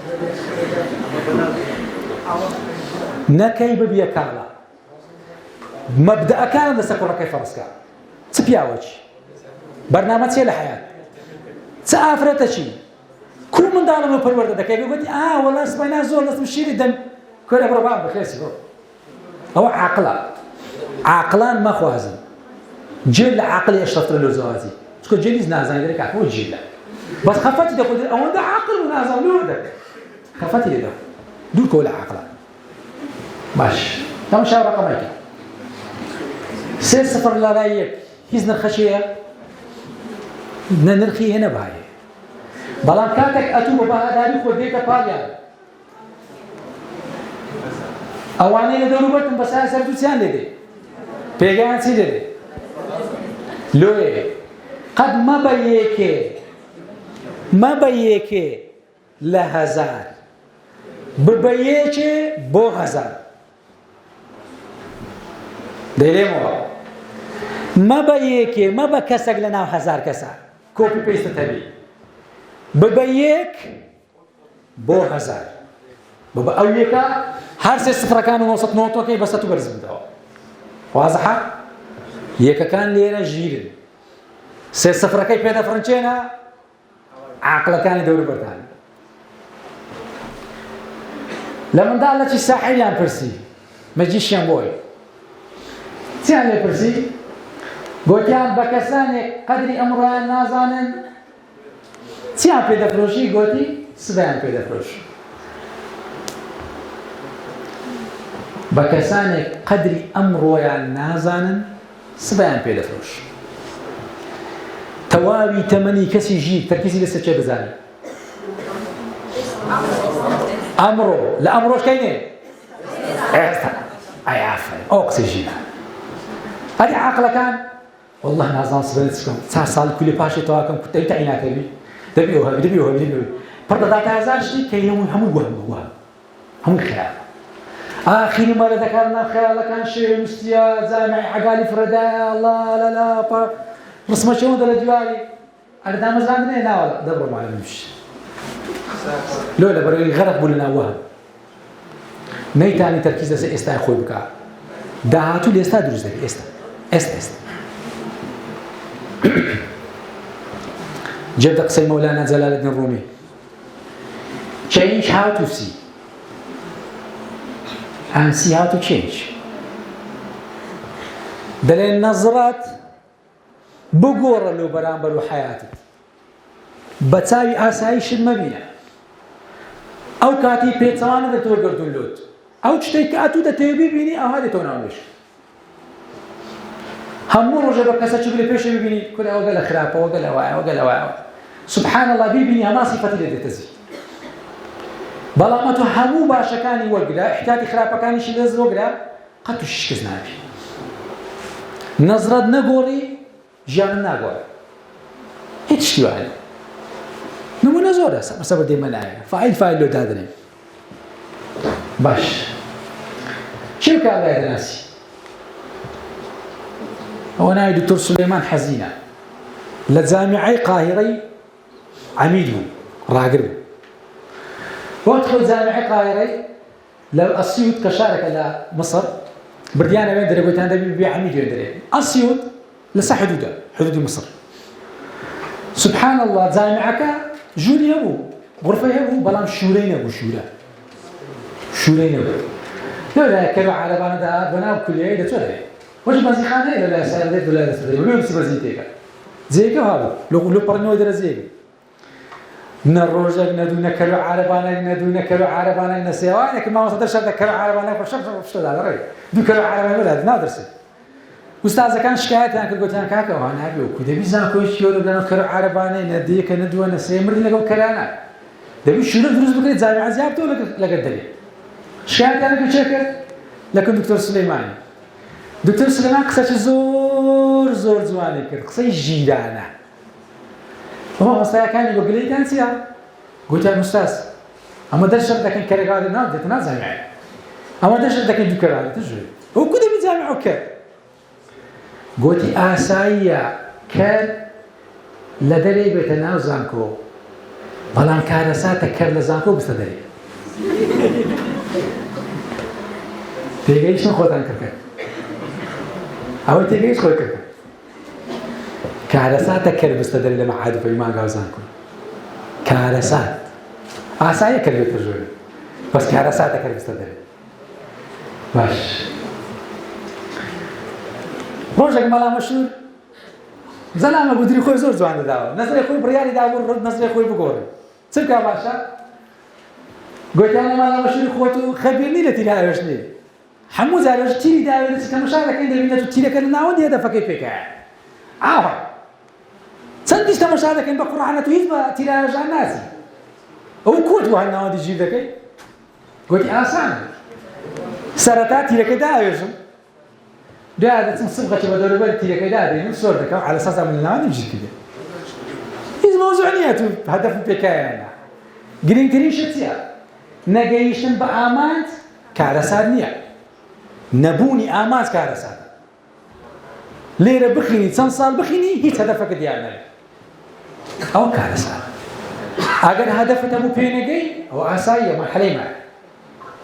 نەکەی ببیە کاڵە مەبدەئەکانم لەسەر کوڕەکەی فەرزکە چ پیاوەچی بەرنامە چێ لە حەیات چ ئافرەتەچی کو منداڵم و پەروەردە دەکەی بگوتی وەڵا سبەینا زۆر دەستم شیری دەم کۆرە بڕۆ بام بەخێسی بڕۆ ئەوە عاقڵە عاقڵان مەخوازن جێل لە عاقڵی ئەشرەفترە لەو زەواجی چکە جێلیز نازانی دەرێک ئەوە جێلە بەس خەفەتی دەخۆ ئەوەندە عاقڵ و نازان لۆ دەکە خەفەتی لێ دەخۆ دوور کۆ لە عاقڵە باش تەماشا ڕەقەمێکە 3-0 لە لای یەک هیچ نرخەشەیە نرخی هێنە باهەیە بەڵام کاتێک ئەتوو بە بەهاداری خۆ دێتە پاڵیان ئەوانەی لە دەوروبەرتن بە سایە سەردووچیان لێدێ پێگەیان چی لێدێ لۆیە قەت مەبە یەکێ لە هەزار ببە یەکێ بۆ هەزار دەیرێمەوە مەبە یەکێ مەبە کەسێک لە ناو هەزار کەسە کۆپی پێستە تەبی ببە یەک بۆ هەزار ببە ئەو یەکە هەر سێ سفرەکان و 999ەکەی بەسەد و بەرز بدەوە وازەحە یەکەکان لێرە ژیرن سێ سفرەکەی پێدەفرنچێنە عاقڵەکانی دەوروبەرتان لە منداڵەکی ساحیلیان پرسی مەجیشیان بۆی چیان لێ پرسی گوتیان بە کەسانێک قەدری ئەمڕۆیان نازانن چیان پێدەفرۆشی گوتی سبەیان پێدەفرۆشی بە کەسانێک قەدری ئەمڕۆیان نازانن سبەیان پێدەفرۆش تەواوی تەمەنی کەسی ژیر تەرکیزی لەسەر چێ بزانێ ئەمڕۆ لە ئەمڕۆش کەینێ ئێستا ئەیافرێ ئەو قسەی ژیرە هەری عاقڵەکان والله نازان سبەیان چ بکەم چار ساڵ کولی پاشێ تەواکەم کوتەی تەعیناکەوی دەبی ئەو هەبی دەبی ئەو هەبی دەبی پڕ دەداتە هەزار شتی کە هەموو وەهم هەموو خەیال آخری مەرە دەکارنا خەیاڵەکان شێوێ وستیە جامعی عەگالی فرەدایە الله لا ڕسمەچەوەندە لە دیواری ئەرە دامەزراندنێ ناوەڵە دەبڕۆ مالەمش لۆ لە بەرەوەی غەرق بوو لە ناو وەهم نەیتانی تەرکیز لەسەر ئێستای خۆی بکە داهاتوو لە ئێستا دروست دەبێت ئێستا جێبدە قسەی مەولانا جەلالەدین ڕومی change how to see and see how to change دەڵێن نەزرات بگۆڕە لەو بەرامبەر و حەیاتت بە چاوی ئاساییشت مەبینە ئەو کاتی پێچەوانە دەتەوە گردون لۆت ئەو شتێک کە ئەتوو دەتەوێ ببینی ئەوها دێتەوە ناوێش هەموو ڕۆژە بە کەسە چ بێ پێشە ببینی کورە ئەوگە لە خراپە ئەوگە لەوایە ئەوگە لەوایە سوبحان الله بیبینی هەما سیفەتی لێ دێتە زی بەڵام ئەتۆ هەموو باشەکانی وەرگرا احتیاتی خراپەکانیشی لێز وەرگرا قەت تووشی شکست نابی نەزرەت نەگۆڕی ژیانت ناگۆڕێ هیچ شتی وایە نمونە زۆرە سەبەر دێمە نایە فاعیل لۆ دادنێ باش چی بکات لای دەناسی ئەوە ناوی دکتۆر سولەیمان حەزینە لە جامیعەی قاهیرەی عەمید بوو ڕاگر بوو وقت خۆی جامیعەی قاهیرەی لە ئەسیوت کە شارێکە لە مەسڕ بردیانە وێن دەرێ گوتیان دەبی بێ عەمید وێن دەرێ ئەسیوت لەسەر حدودی مەسڕ سبحان الله جامیعەکە ژووری هەبوو غورفەی هەبوو بەڵام شوورەی نەبوو شوورەی نەبوو لەلایە کەرە عارەبانەدا بەناو کولیەی دەچۆ دەرێ وەش بەزیخانەیە لەلایە سەردێت و لای دەستدەرێ لێ بسی بەزیتێکە جێگە هەبوو لە پەڕنەوەی دەرەزێگە نە ڕۆژێک نەدوو نە کەرە عارەبانێک نەدوو نە کەرە عارەبانێک نە سێوانێکە مامۆستا دەرشە دە کەرە عارەبانێک بە شەشتەدا دەڕێ دوو کەرە عارەبانێک وەدا نادرسێ ئوستازەکان شکایەتیان کرد گوتیان کاکە ئەوە نابێ و دەبی زان کۆی چیۆرە بلەنەوە کەرە عارەبانەی نە دیەکە نە دووە نە سێ مردی لەگەڵ کەرانە دەبی شوورە دروست بکرێت جامیعە زیاد بتەوە لەگەڵ دەرێ شکایەتیان کرد چێ کرد لەکن دکتۆر سولەیمانی دکتۆر سولەیمان قسەی زۆر جوانی کرد قسەی ژیرانە ئەمە مەستایەکانی گۆگلەیتان چییە؟ گوتیان ئوستاز ئەمە دەرشەر دەکەن کەرەگاڵی ناودێتە نازانیایە ئەمە دەرشەر دەکەن دوو کەرانی تژوێ ئەو کو دەبی جامیعە کرد گوتی ئاساییە کەر لە دەرێ بێتە ناو زانکۆ بەڵام کارەساتە کەر لە زانکۆ بستە دەرێ تێگەیشتن خۆتان کردن ئەوەی تێگەیشت خۆی کردن کارەساتە کەربستە دەرێ لە مەعاد و پەیمان گاوزان کن کارەسات ئاسایە کەربێتە ژۆر بەس کارەساتە کەربستە دەرێ باش ڕۆژێک مەڵا مەشهور زەلامە گودری خۆی زۆر جوان دەداوە نەزرێ خۆی بڕیاری دابوو نەزرێ خۆی بگۆڕێ چ بکا باشە گوتیانە مەڵا مەشهوری خۆت و خەبیرنی لە تیرایەش نیە هەموو جارێش تیری داوێت تەماشا دەکەین دەبینێت و تیرەکە لە ناوەندی هەدەفەکەی پێکایە ئاوا چەندیش تەماشا دەکەین بە قورعانەت و هیچ بە تیرایەژان ناچی ئەو کۆت بۆ هەر ناوەندی ژیر دەکەی گوتی ئاسانە سەرەتا تیرەکە داوێژم دوای دەچم سبغەکە بە دەوروبەری تیرەکەی دادێنم سۆر دەکەم على ئەساس من لە ناوەندی ژیر کردێ هیچ مۆزوع نییە تو هەدەفم پێکایەنە گرنگترینشە چییە نەگەیشتن بە ئامانج کارەسات نییە نەبوونی ئامانج کارەساتە لێرە بخینی چەند ساڵ بخینی هیچ هەدەفەکە دیار نەبێت ئەوە کارەسات ئەگەر هەدەفت هەموو پێ نەگەی ئەوە ئاساییە مەرحەلەی مایە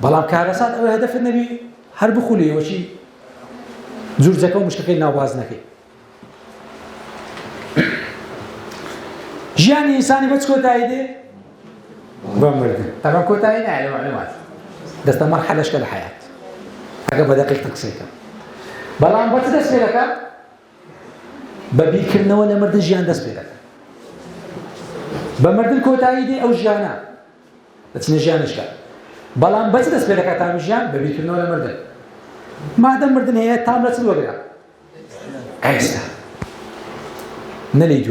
بەڵام کارەسات ئەوە هەدەفت نەبی هەر بخولێەوەشی جورجەکە و مشکەکەی ناوباز نەکەی ژیانی ئینسانی بە چ کۆتایی دێ بە مردن تەمام کۆتایی نایە لە معلومات دەستە مەرحەلەشکە لە حەیات ئەگە بە دەقیق قسەیکەم بەڵام بە چ دەست پێ دەکات بە بیرکردنەوە لە مردن ژیان دەست پێ دەکات بە مردن کۆتایی دێ ئەو ژیانە دەچنە ژیانشکە بەڵام بە چ دەست پێ دەکات تام ژیان بە بیرکردنەوە لە مردن مادەم مردن هەیە تام لە چ وەگرا ئێستا نەلێی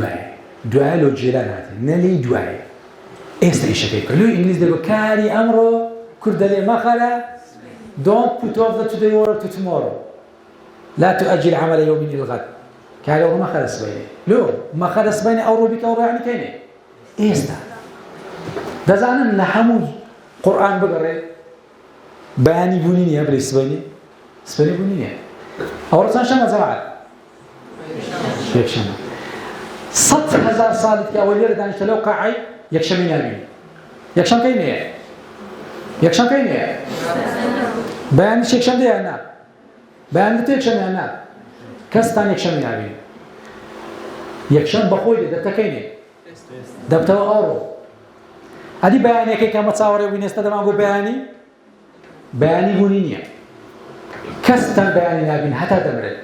دوایە لەو جێران هاتێ نەلێی دوایە ئێستا ئیشەکەی بکە لۆ ئینگلیز دەگۆ کاری ئەمڕۆ کورد دەڵێ مەخەلە don't put off the today or to tomorrow لا تؤجل عمل يوم إلى الغد كاري أو مخلص سبيني لو مخلص سبيني أو روبيك أو يعني كيني إيستا دزانا نحمو قرآن بقرأ بياني بونيني هبلي سبيني بونيني أو رسان شما زرعات يكشما 100,000 صالت كأول يرد عن تلو قاعي يكشمين يرمين يكشم كيني بيان يكشم دي أنا بيان يكشم أنا كستان يكشم يرمين يكشم بقول دبتا كيني دبتا أورو هذه بياني كي كم تصوري وينستا دم أقول بياني بونينيا كستان بياني نابين حتى دمرد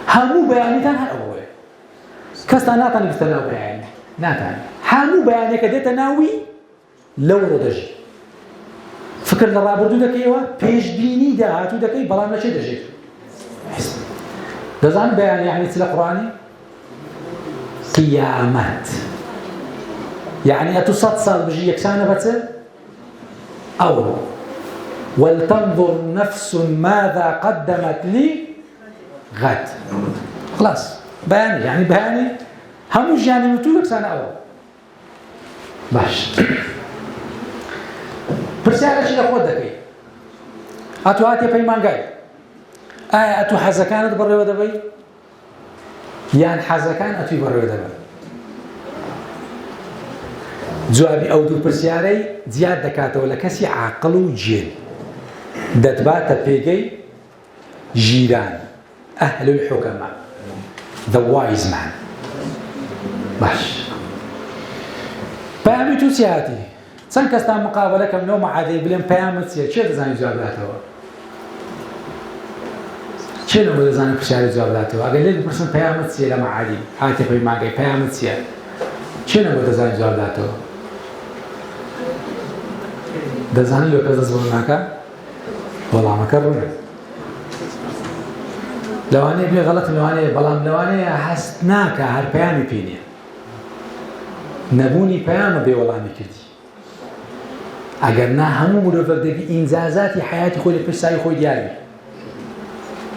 همو بياني تنها أبوه كستان لا تاني بستناو بياني ناتاني همو بياني كديت ناوي لو ردج فكر للرابردو دكيوا بيش بيني دهاتو دكي بلا ما شي دجيت دزان بياني يعني تلا قراني قيامات يعني أتصد صار بجي يكسانة بتصير أو ولتنظر نفس ماذا قدمت لي غد خلاص بياني يعني بياني هموش يعني متولك سنة أول باش برسالة شيء لأخوة دكي أتو هاتي بيمان قاي أتو حزكانت بري ودبي يعني حزكان أتو بري ودبي جوابي أو دو برسالة زياد دكاته ولا كسي عقل وجيل دتبات بيجي جيران أهل الحكماء the wise man باش بيامي تو سياتي سان كستا مقابلة كم نوع معادي بلين بيامت سيات شو تزاني جواباته شنو هو تزاني برسالة جواباته أقول لك برسم بيامت سيات لما عادي هاتي في معي بيامت سيات شنو هو تزاني جواباته دزاني لو كذا زبوناك والله ما كررنا لو أنا بلي غلط لو أنا بلام لو أنا حسناك هر بيامي بيني نبوني بيام بي والله مكردي أجرنا همو مرافق دقي إنجازاتي حياتي خوي لبرساي خوي ديالي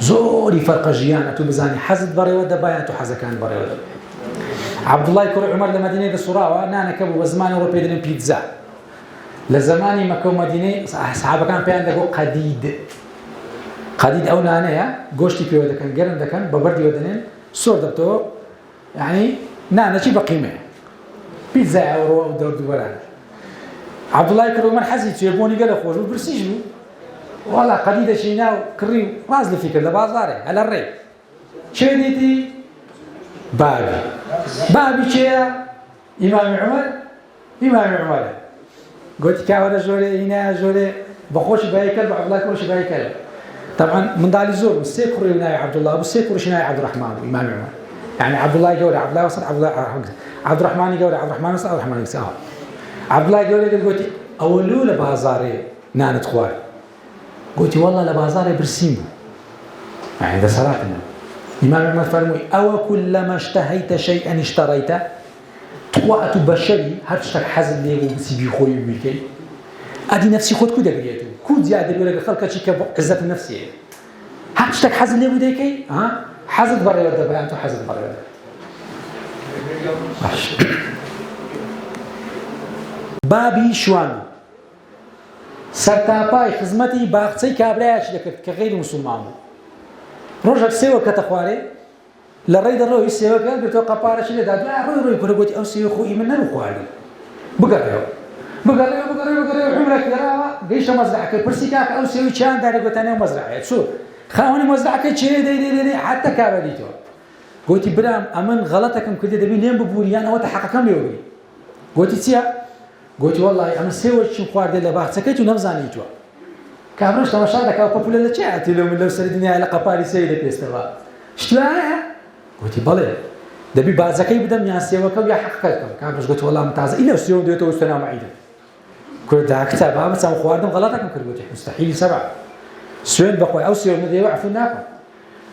زوري فرق جيان أتو بزاني حزد بري ودا بايان أتو حزكان بري ودا عبد الله يكون عمر لمدينة الصراوة نانا كبو وزمان أوروبي دين بيتزا لزماني مكة ومدينة صحابة كان بيان دقو قديد أو نانا يا قوشتي بيو دكان قرن دكان ببردي ودنين صور دبتو يعني نانا شي بقيمة بيتزا أورو أو دور دوبران عبد الله يكون عمر حزيت يبوني قال أخوه برسيجو والله قديدة شينا وكري راز لفيك اللي بازاري على الري شديتي بابي شيا إمام عمر قلت كاورا جوري هنا جوري بخوش بايكل بعبد الله كورش بايكل طبعا من دالي زور السيكور هنا عبد الله ابو السيكور شنو عبد الرحمن إمام عمر يعني عبد الله يقول عبد الله وصل عبد الرحمن يقول عبد الرحمن وصل عبد الرحمن يسال عبد الله يقول قلت اولو لبازاري نانت خوار قلت والله لبازاري برسيم يعني ده صراحه إمام عمر فرمي أو كلما اشتهيت شيئا اشتريته وقت بشري هرشتك حزن ليه وبسيبي خوي وبيكي أدي نفسي خود كده قريته كود زيادة بيقول لك خلك شيء كعزة النفسية هرشتك حزن ليه وديكي ها حزن برا يرد بيان تو حزن برا يرد بابي شوان سرتاپای خزمەتی باخچەی کابرایەکی دەکرد کە غەیری موسڵمانبوو ڕۆژێک سێوە کەتە خوارێ لە ڕێی دەڕۆی سێوەکە گرتەوە قەپارەشی لێدا ڕۆی کورە گوتی ئەو سێوە خۆی من نەبوو خواردن بگەڕێەوە عومرێک لێراوە گەیشتە مەزرعەکەی پرسی کاکە ئەو سێوی چیان دارێ گوتانێ مەزرعەیە چوو خاوەنی مەزرعەکەی چێ دەی حتى کابرا دیتەوە گوتی برام ئەمن غەڵەتێکم کردێ دەبی لێم ببووریان ئەوە تەحەقەکەم لێوەگری گوتی چییە قلت والله أنا سويت شو خوارد اللي باخت سكيت ونفزاني جوا كابرش لما شاهدك أو بقول له شيء لو سردني على قبالي سيدك يستوى اشتواها قلت بالله دبي بعزكي بدم ياسي وكم يحققكم كابرش قلت والله ممتاز إلا السيوم ديته واستنا معيدا قلت ده كتاب بس أنا خواردم غلطكم كل قلت مستحيل سبعة سوين بقوي أو سيوم ذي وعفوا ناكم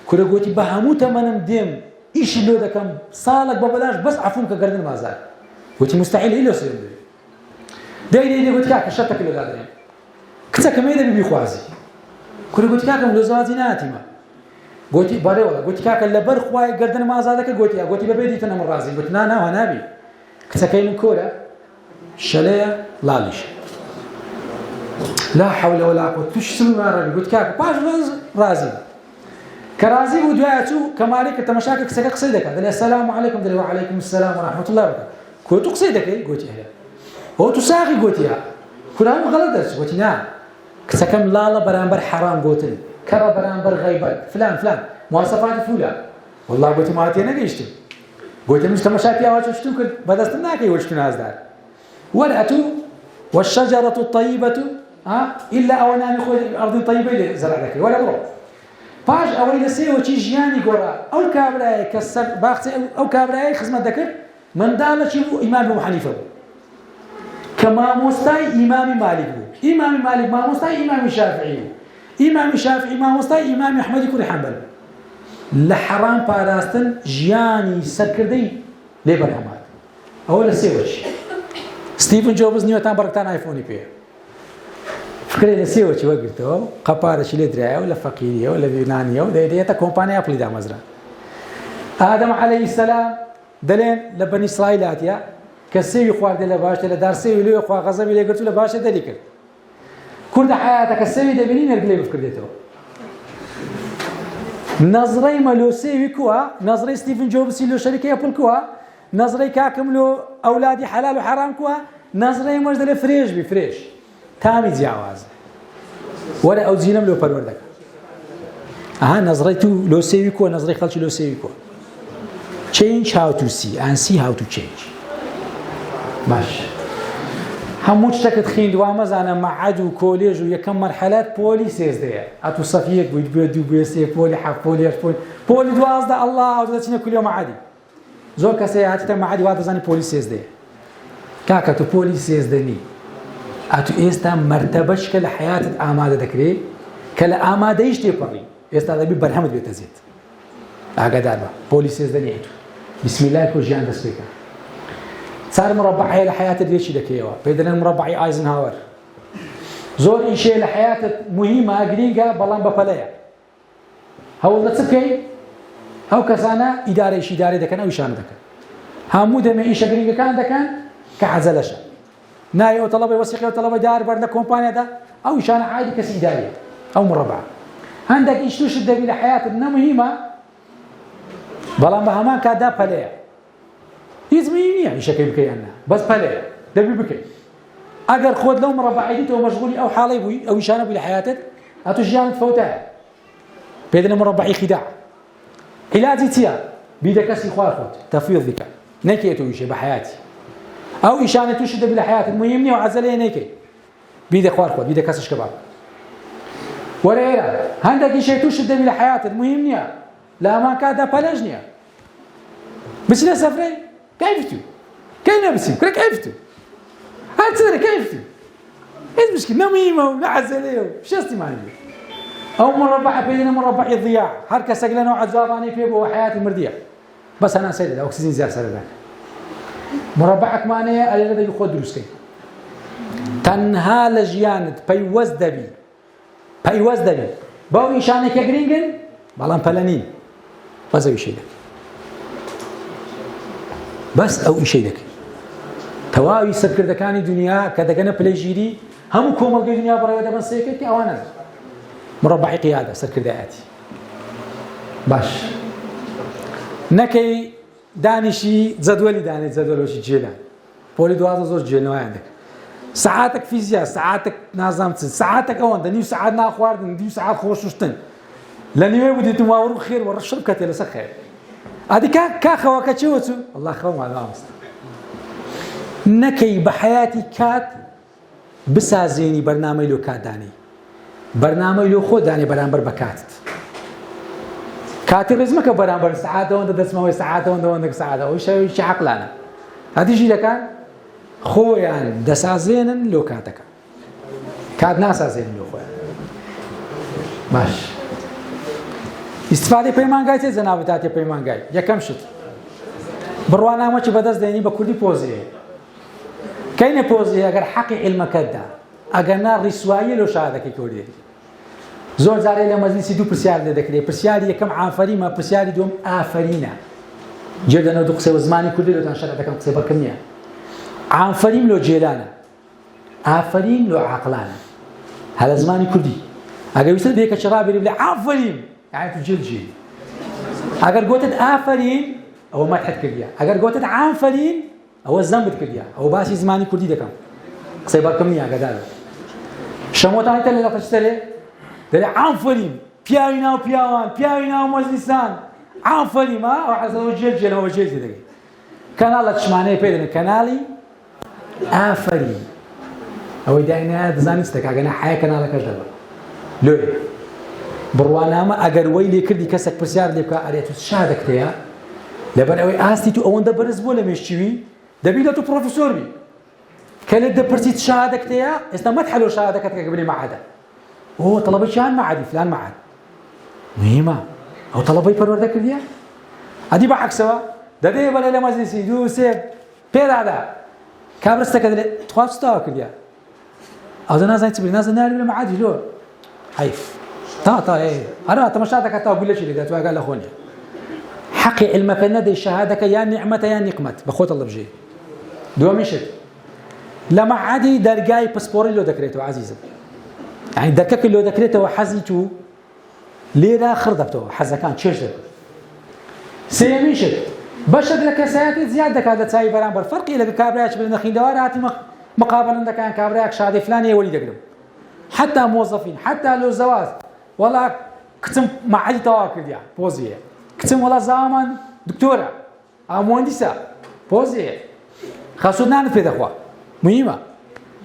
كل قلت بهموت من مديم إيش اللي ده كم صالك ببلاش بس عفونك قردن ما زال قلت مستحيل إلا السيوم ذي دايري قلت كاك شتك اللي قادرين كتاك ما يدري بيخوازي كل قلت كاك ملوزاتي ناتمة قلت باري والله قلت كاك اللي برخواي قردن ما زادك قلت ببيدي تنا من رازي قلت نا ونابي كتاكي من كورة شلية لاليش لا حول ولا قوة تشسل ما ربي قلت كاك باش رازي كرازي ودعاتو كمالك التمشاكل كساك قصيدك السلام عليكم دلي وعليكم السلام ورحمة الله وبركاته كنت قصيدك قلت إيه هو تساقي قلت يا كلام غلط قلت نعم كسكم لالا برامبر حرام قلت كرا برامبر غيبة فلان مواصفات فلان والله قلت ما أتينا قيشتم قلت مش تمشاتي أواجه وشتم كل بدستناك يوشتون هذا ورأتو والشجرة الطيبة إلا أونا نخوض أرض طيبة اللي زرع ذكي ولا برو باش أولي لسي وشي جياني قرأ أو الكابراي كسر باختي أو كابراي خزمة ذكر من دالة شيء إمام أبو حنيفة كما مستاي إمام مالك إمام مالك ما مستاي إمام الشافعي إمام الشافعي ما مستاي إمام أحمد كوري حنبل لحرام باراستن جياني سكردي ليه برهمات أولا سيوش ستيفن جوبز نيوتان بركتان آيفوني بيه فكرة لسيوش وقلتو قبارش لدرعي ولا فقيرية ولا يونانية ولا ديتا كومبانيا أبلي دا مزرعة آدم عليه السلام دلين لبني إسرائيلات يا كسيوي خوارد له باش له دارسي له خو غزب له قلت له باش دليك كل حياتك السوي ده بنين القلب فكرته نظري مالوسي كوا نظري ستيفن جوبز له شركه ابل كوا نظري كاكم له اولادي حلال وحرام كوا نظري مجد فريش بفريش تامي جواز ولا او زينم له پروردك نظريتو لو سي كوا نظري خلش لو سي كوا change how to see and see how to change باش هموش تكت خين دوامز أنا معاد وكوليج ويكم مرحلات بولي سيزدية أتو صفيك بيدو بيسي بولي حف بولي دواز ده الله وزاتنا كل يوم عادي زور كسي هاتي معادي واحد زاني بولي سيزدية كاكا تو بولي سيزدني أتو إستا مرتبش كل حياة آمادة ذكري كلا آمادة يشتي بري إستا ذبي برهمت بيتزيد أقدر بولي سيزدني بسم الله كل جان دسبيكا صار مربعي لحياة الريشي دكيوا بيدنا مربعي ايزنهاور زور شيء لحياة مهمة جرينجا بلان ببلايا هو نتسكي أو كسانا إداري دكان أو يشان دكان هامودة ما إيش جرينجا كان دكان كعزلشة ناي أو طلبة وثيقة أو طلبة دار برد كومبانيا ده أو يشان عادي كس إدارية أو مربع عندك إيش تشد بين حياة مهمة بلان بهمان كذا بلايا يزميني يعني شكل بكي أنا بس بلايا دبي بكي أجر خود لو مربع عيدته ومشغولي أو حالي بوي أو يشان بلي حياتك هاتو ژیانت فەوتایە پێ دەڵێن مڕەبەعی خیداع عیلاجی چییە بیدە کەسی خوار خۆت تەفویض بکە نەکەیتەوە ئیشێ بە حەیاتی ئەو ئیشانە تووشت دەبی لە حەیاتت مهم نییە و عەزەلەیە نەیکەی بیدە خوار خۆت بیدە کەسش کە باک وەرە ئێرە هەندێک ئیشەی تووشت دەبی لە حەیاتت مهم نییە لە ئەمان کاتدا پەلەژ نییە بچی لە سەفرەی کەیفتو کەی نەبچی کرە کەیفتو هەر چێرە کەیفتو هیچ مشکل نەمهمە و نەعەزەلەیە و شەستیمان بێ ئەو مڕەبەعە پێ دەڵێن مڕەبەعی ضیاع هەر کەسێک لەنەو عەجابانەی پێ بووە حەیاتی مردیە بەس هەنا سەیرەدا ئۆکسیجین زیاد سەردەدات مڕەبەعەکمانەیە ئەلێرە دەبی خۆت دروستکەی تەنها لە ژیانت پەیوەست دەبی بەو ئیشانێکە گرنگن بەڵام پەلە نین بەس ئەو ئیشەی دەکەی بەس ئەو ئیشەی دەکەی تەواوی سەرکردەکانی دنیا کە دەگەنە پلەی ژیری هەموو کۆمەڵگەی دنیا بەڕێوە دەبەن سێکێکی ئەوانە مڕەبەعی قیادە سەرکردایەتی باش نەکەی دانیشی جەدوەلی دانێت جەدوەلۆشی جێلان پۆلی دوازە زۆر جێلنەوەیان دەکەن سەعاتێک فیزیا سەعاتێک نازانم چ سەعاتێک ئەوەندە نیو سەعات ناخواردن دیو سەعات خۆشوشتن لە نوێ بودیتم واوەڕ خێر وەڕە شڕ بکەتێ لەسەر خێر ئادی کاخەوەکە چێوە چوو وەڵڵا خەومان مامۆستا نەکەی بە حەیاتی کات بسازێنی بەرنامەی لۆ کاتدانی بەرنامەی لۆ خۆ دانێ بەرامبەر بە کاتت کاتی ڕێز مەکە بەرامبەر سەعاتەوەندە دەچمەوەی سەعاتەوەندە سەعاتە ئەوی شەوی عەقلانە ئادی ژیرەکان خۆیان دەسازێنن لۆ کاتەکە کات ناسازێنن لۆ خۆیان باش ئیستیفادەی پەیمانگای چێ جەنابەت هاتیە پەیمانگای یەکەم شت بڕوانامەکی بەدەست دێنی بە کوردی پۆزیە کەینە پۆزی ئەگەر حەقی عیلمەکەتدا ئەگەر نا ڕیسوایی لۆ شادەکەی کۆدێ زۆر جارێ لە مەجلیسی دوو پرسیار لێ دەکرێت پرسیاری یەکەم ئافەریمە پرسیاری دووەم ئافەرینە جێدەنەوە دوو قسەی زمانی کوردی لۆتان شەرح دەکەم قسەی بەرکەم نییە ئافەرین لۆ جێلانە ئافەرین لۆ عەقڵانە هەلە زمانی کوردی ئەگەر ویستت بێ کە چڕا بێری بڵێ ئافەرین یعنی تو جێل جێ ئەگەر گوتت ئافەرین ئەوە مەدحت کردیە ئەگەر گوتت ئافەرین ئەوە زەمبت کردیە ئەوە باسی زمانی کوردی دەکەم قسەی بەرکەم نییە ئەگەدار شەمۆتان هیتە لە قەشتەرێ دەڵێ ئافەرین پیاوی ناو پیاوان پیاوی ناو مەجلیسان ئافەرین ئەوە حەزەوە جێل جێلەوە جێل جێ دەکەی کەناڵە چشمانەیە پێ دەنێ کەناڵی ئافەرین ئەوەی داینایە دەزانی ستەکە ئەگەنا حەیە کەناڵەکەش دەبە لۆرێ بڕوانامە ئەگەر وەی لێ کردی کەسێک پرسیار لێ بکە ئەرێ تو شادەکتەیە لەبەر ئەوەی ئاستی تو ئەوەندە بەرز بووە لە مێشتیوی دەبی لە تو پرۆفیسۆر بی کە لێت دەپرسیت شادەکتەیە ئێستا مەدحە لۆ شادەکەتەکە بنێ مەعەدە ئۆ تەڵەبەی چیان مەعەدی فلان مەعەد مهمە ئەو تەڵەبەی پەروەردە کردیە ئەدی بەعەکسەوە دەدەیە بەلێ لە مەجلیسی دوو سێ پێدادا کابرستەکە دەڵێ تخوا ستاوە کردیە ئەو دە نازانی چ بێ نازانی ناری لە مەعەدی لۆ حیف تا هەرا تەماشا دەکات تا گولەشی لێدات واگا لە خۆنیە حەقی عیلمەکە نەدەی شەهادەکە یان نیعمەتە یان نیقمەت بە خۆت هەڵەبژێ دووەمی شت لە مەعەدی دەرگای پسپۆڕی لۆ دەکرێتەوە عەزیزم یعنی دەرکەکە لۆ دەکرێتەوە حەزی تو لێرە خڕ دەبتەوە حەزەکان چێژ دەبن سێیەمی شت بەشێک لە کەسایەتی زیاد دەکات لە چاوی بەرامبەر فەرقی لەگە کابرایەک بێ نەخیندەوار هاتی مقابلەن دەکەن کابرایەک شادەی فلانی وەلی دەگرم حتى موظفين حتى لو زواج والله كتم معادي توا كرديا بوزيه كتم والله زمان دكتوره او مهندسه بوزيه خاصنا نفيد اخوا مهمه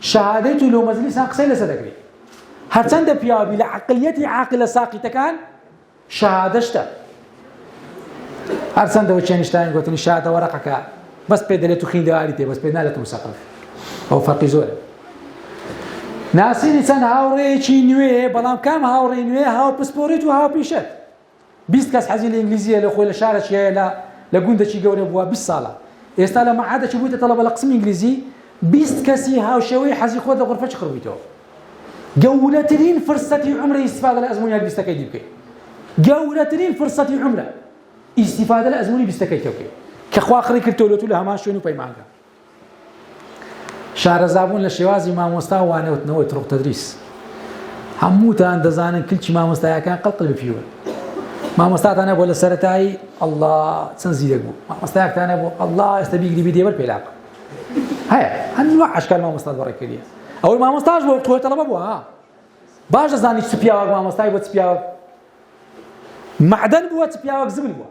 شهادته لو مجلس قصيله صدقني هرچند پیاوی لعقلیتی عاقل ساقط كان شهادشته هرچند وچنشتاین گوتنی شهاده ورقك بس بدلتو خینداریته بس بدنالتو مثقف او فرق زوره ناسینی چەند هاوڕێیەکی نوێ بەڵام کام هاوڕێی نوێ هاو پسپۆڕیت و هاو پیشەت 20 کەس حەزی لە ئینگلیزیە لە خۆی لە شارێکی هەیە لە گوندێکی گەورە بووە 20 ساڵە ئێستا لە مەعادێکی بوویتە تەڵەبە لە قسمی ئینگلیزی 20 کەسی هاوشێوەی حەزی خۆت لە غورفەی خڕبیتەوە گەورەترین فرسەتی عومرە ئیستیفادە لە ئەزموونی 20ەکەی دی بکەیت گەورەترین فرسەتی عومرە ئیستیفادە لە ئەزموونی 20ەکەی بکەیت کە خوا خڕی کردتەوە لە تو لە هەمان شوێن و پەیمانگە شارەزابوون لە شێوازی مامۆستا وانەوتنەوەی تڕۆق تەدریس هەمووتان دەزانن کلچی مامۆستایەکان قەڵقل بپیوە مامۆستاتانە بۆ لە سەرەتایی ئەڵڵا چەند زیرەک بوو مامۆستایەکتانە بۆ ئەڵڵا ئێستا بیگری دێبەر پێلاکە هەیە هەنووە عەشکال مامۆستات بەڕێکردیە ئەوەی مامۆستاش بۆ تۆ تەڵەبە بووە باش دەزانی چ پیاوەک مامۆستای بۆ چ پیاوەک معدەن بووە چ پیاوەک زبل بووە.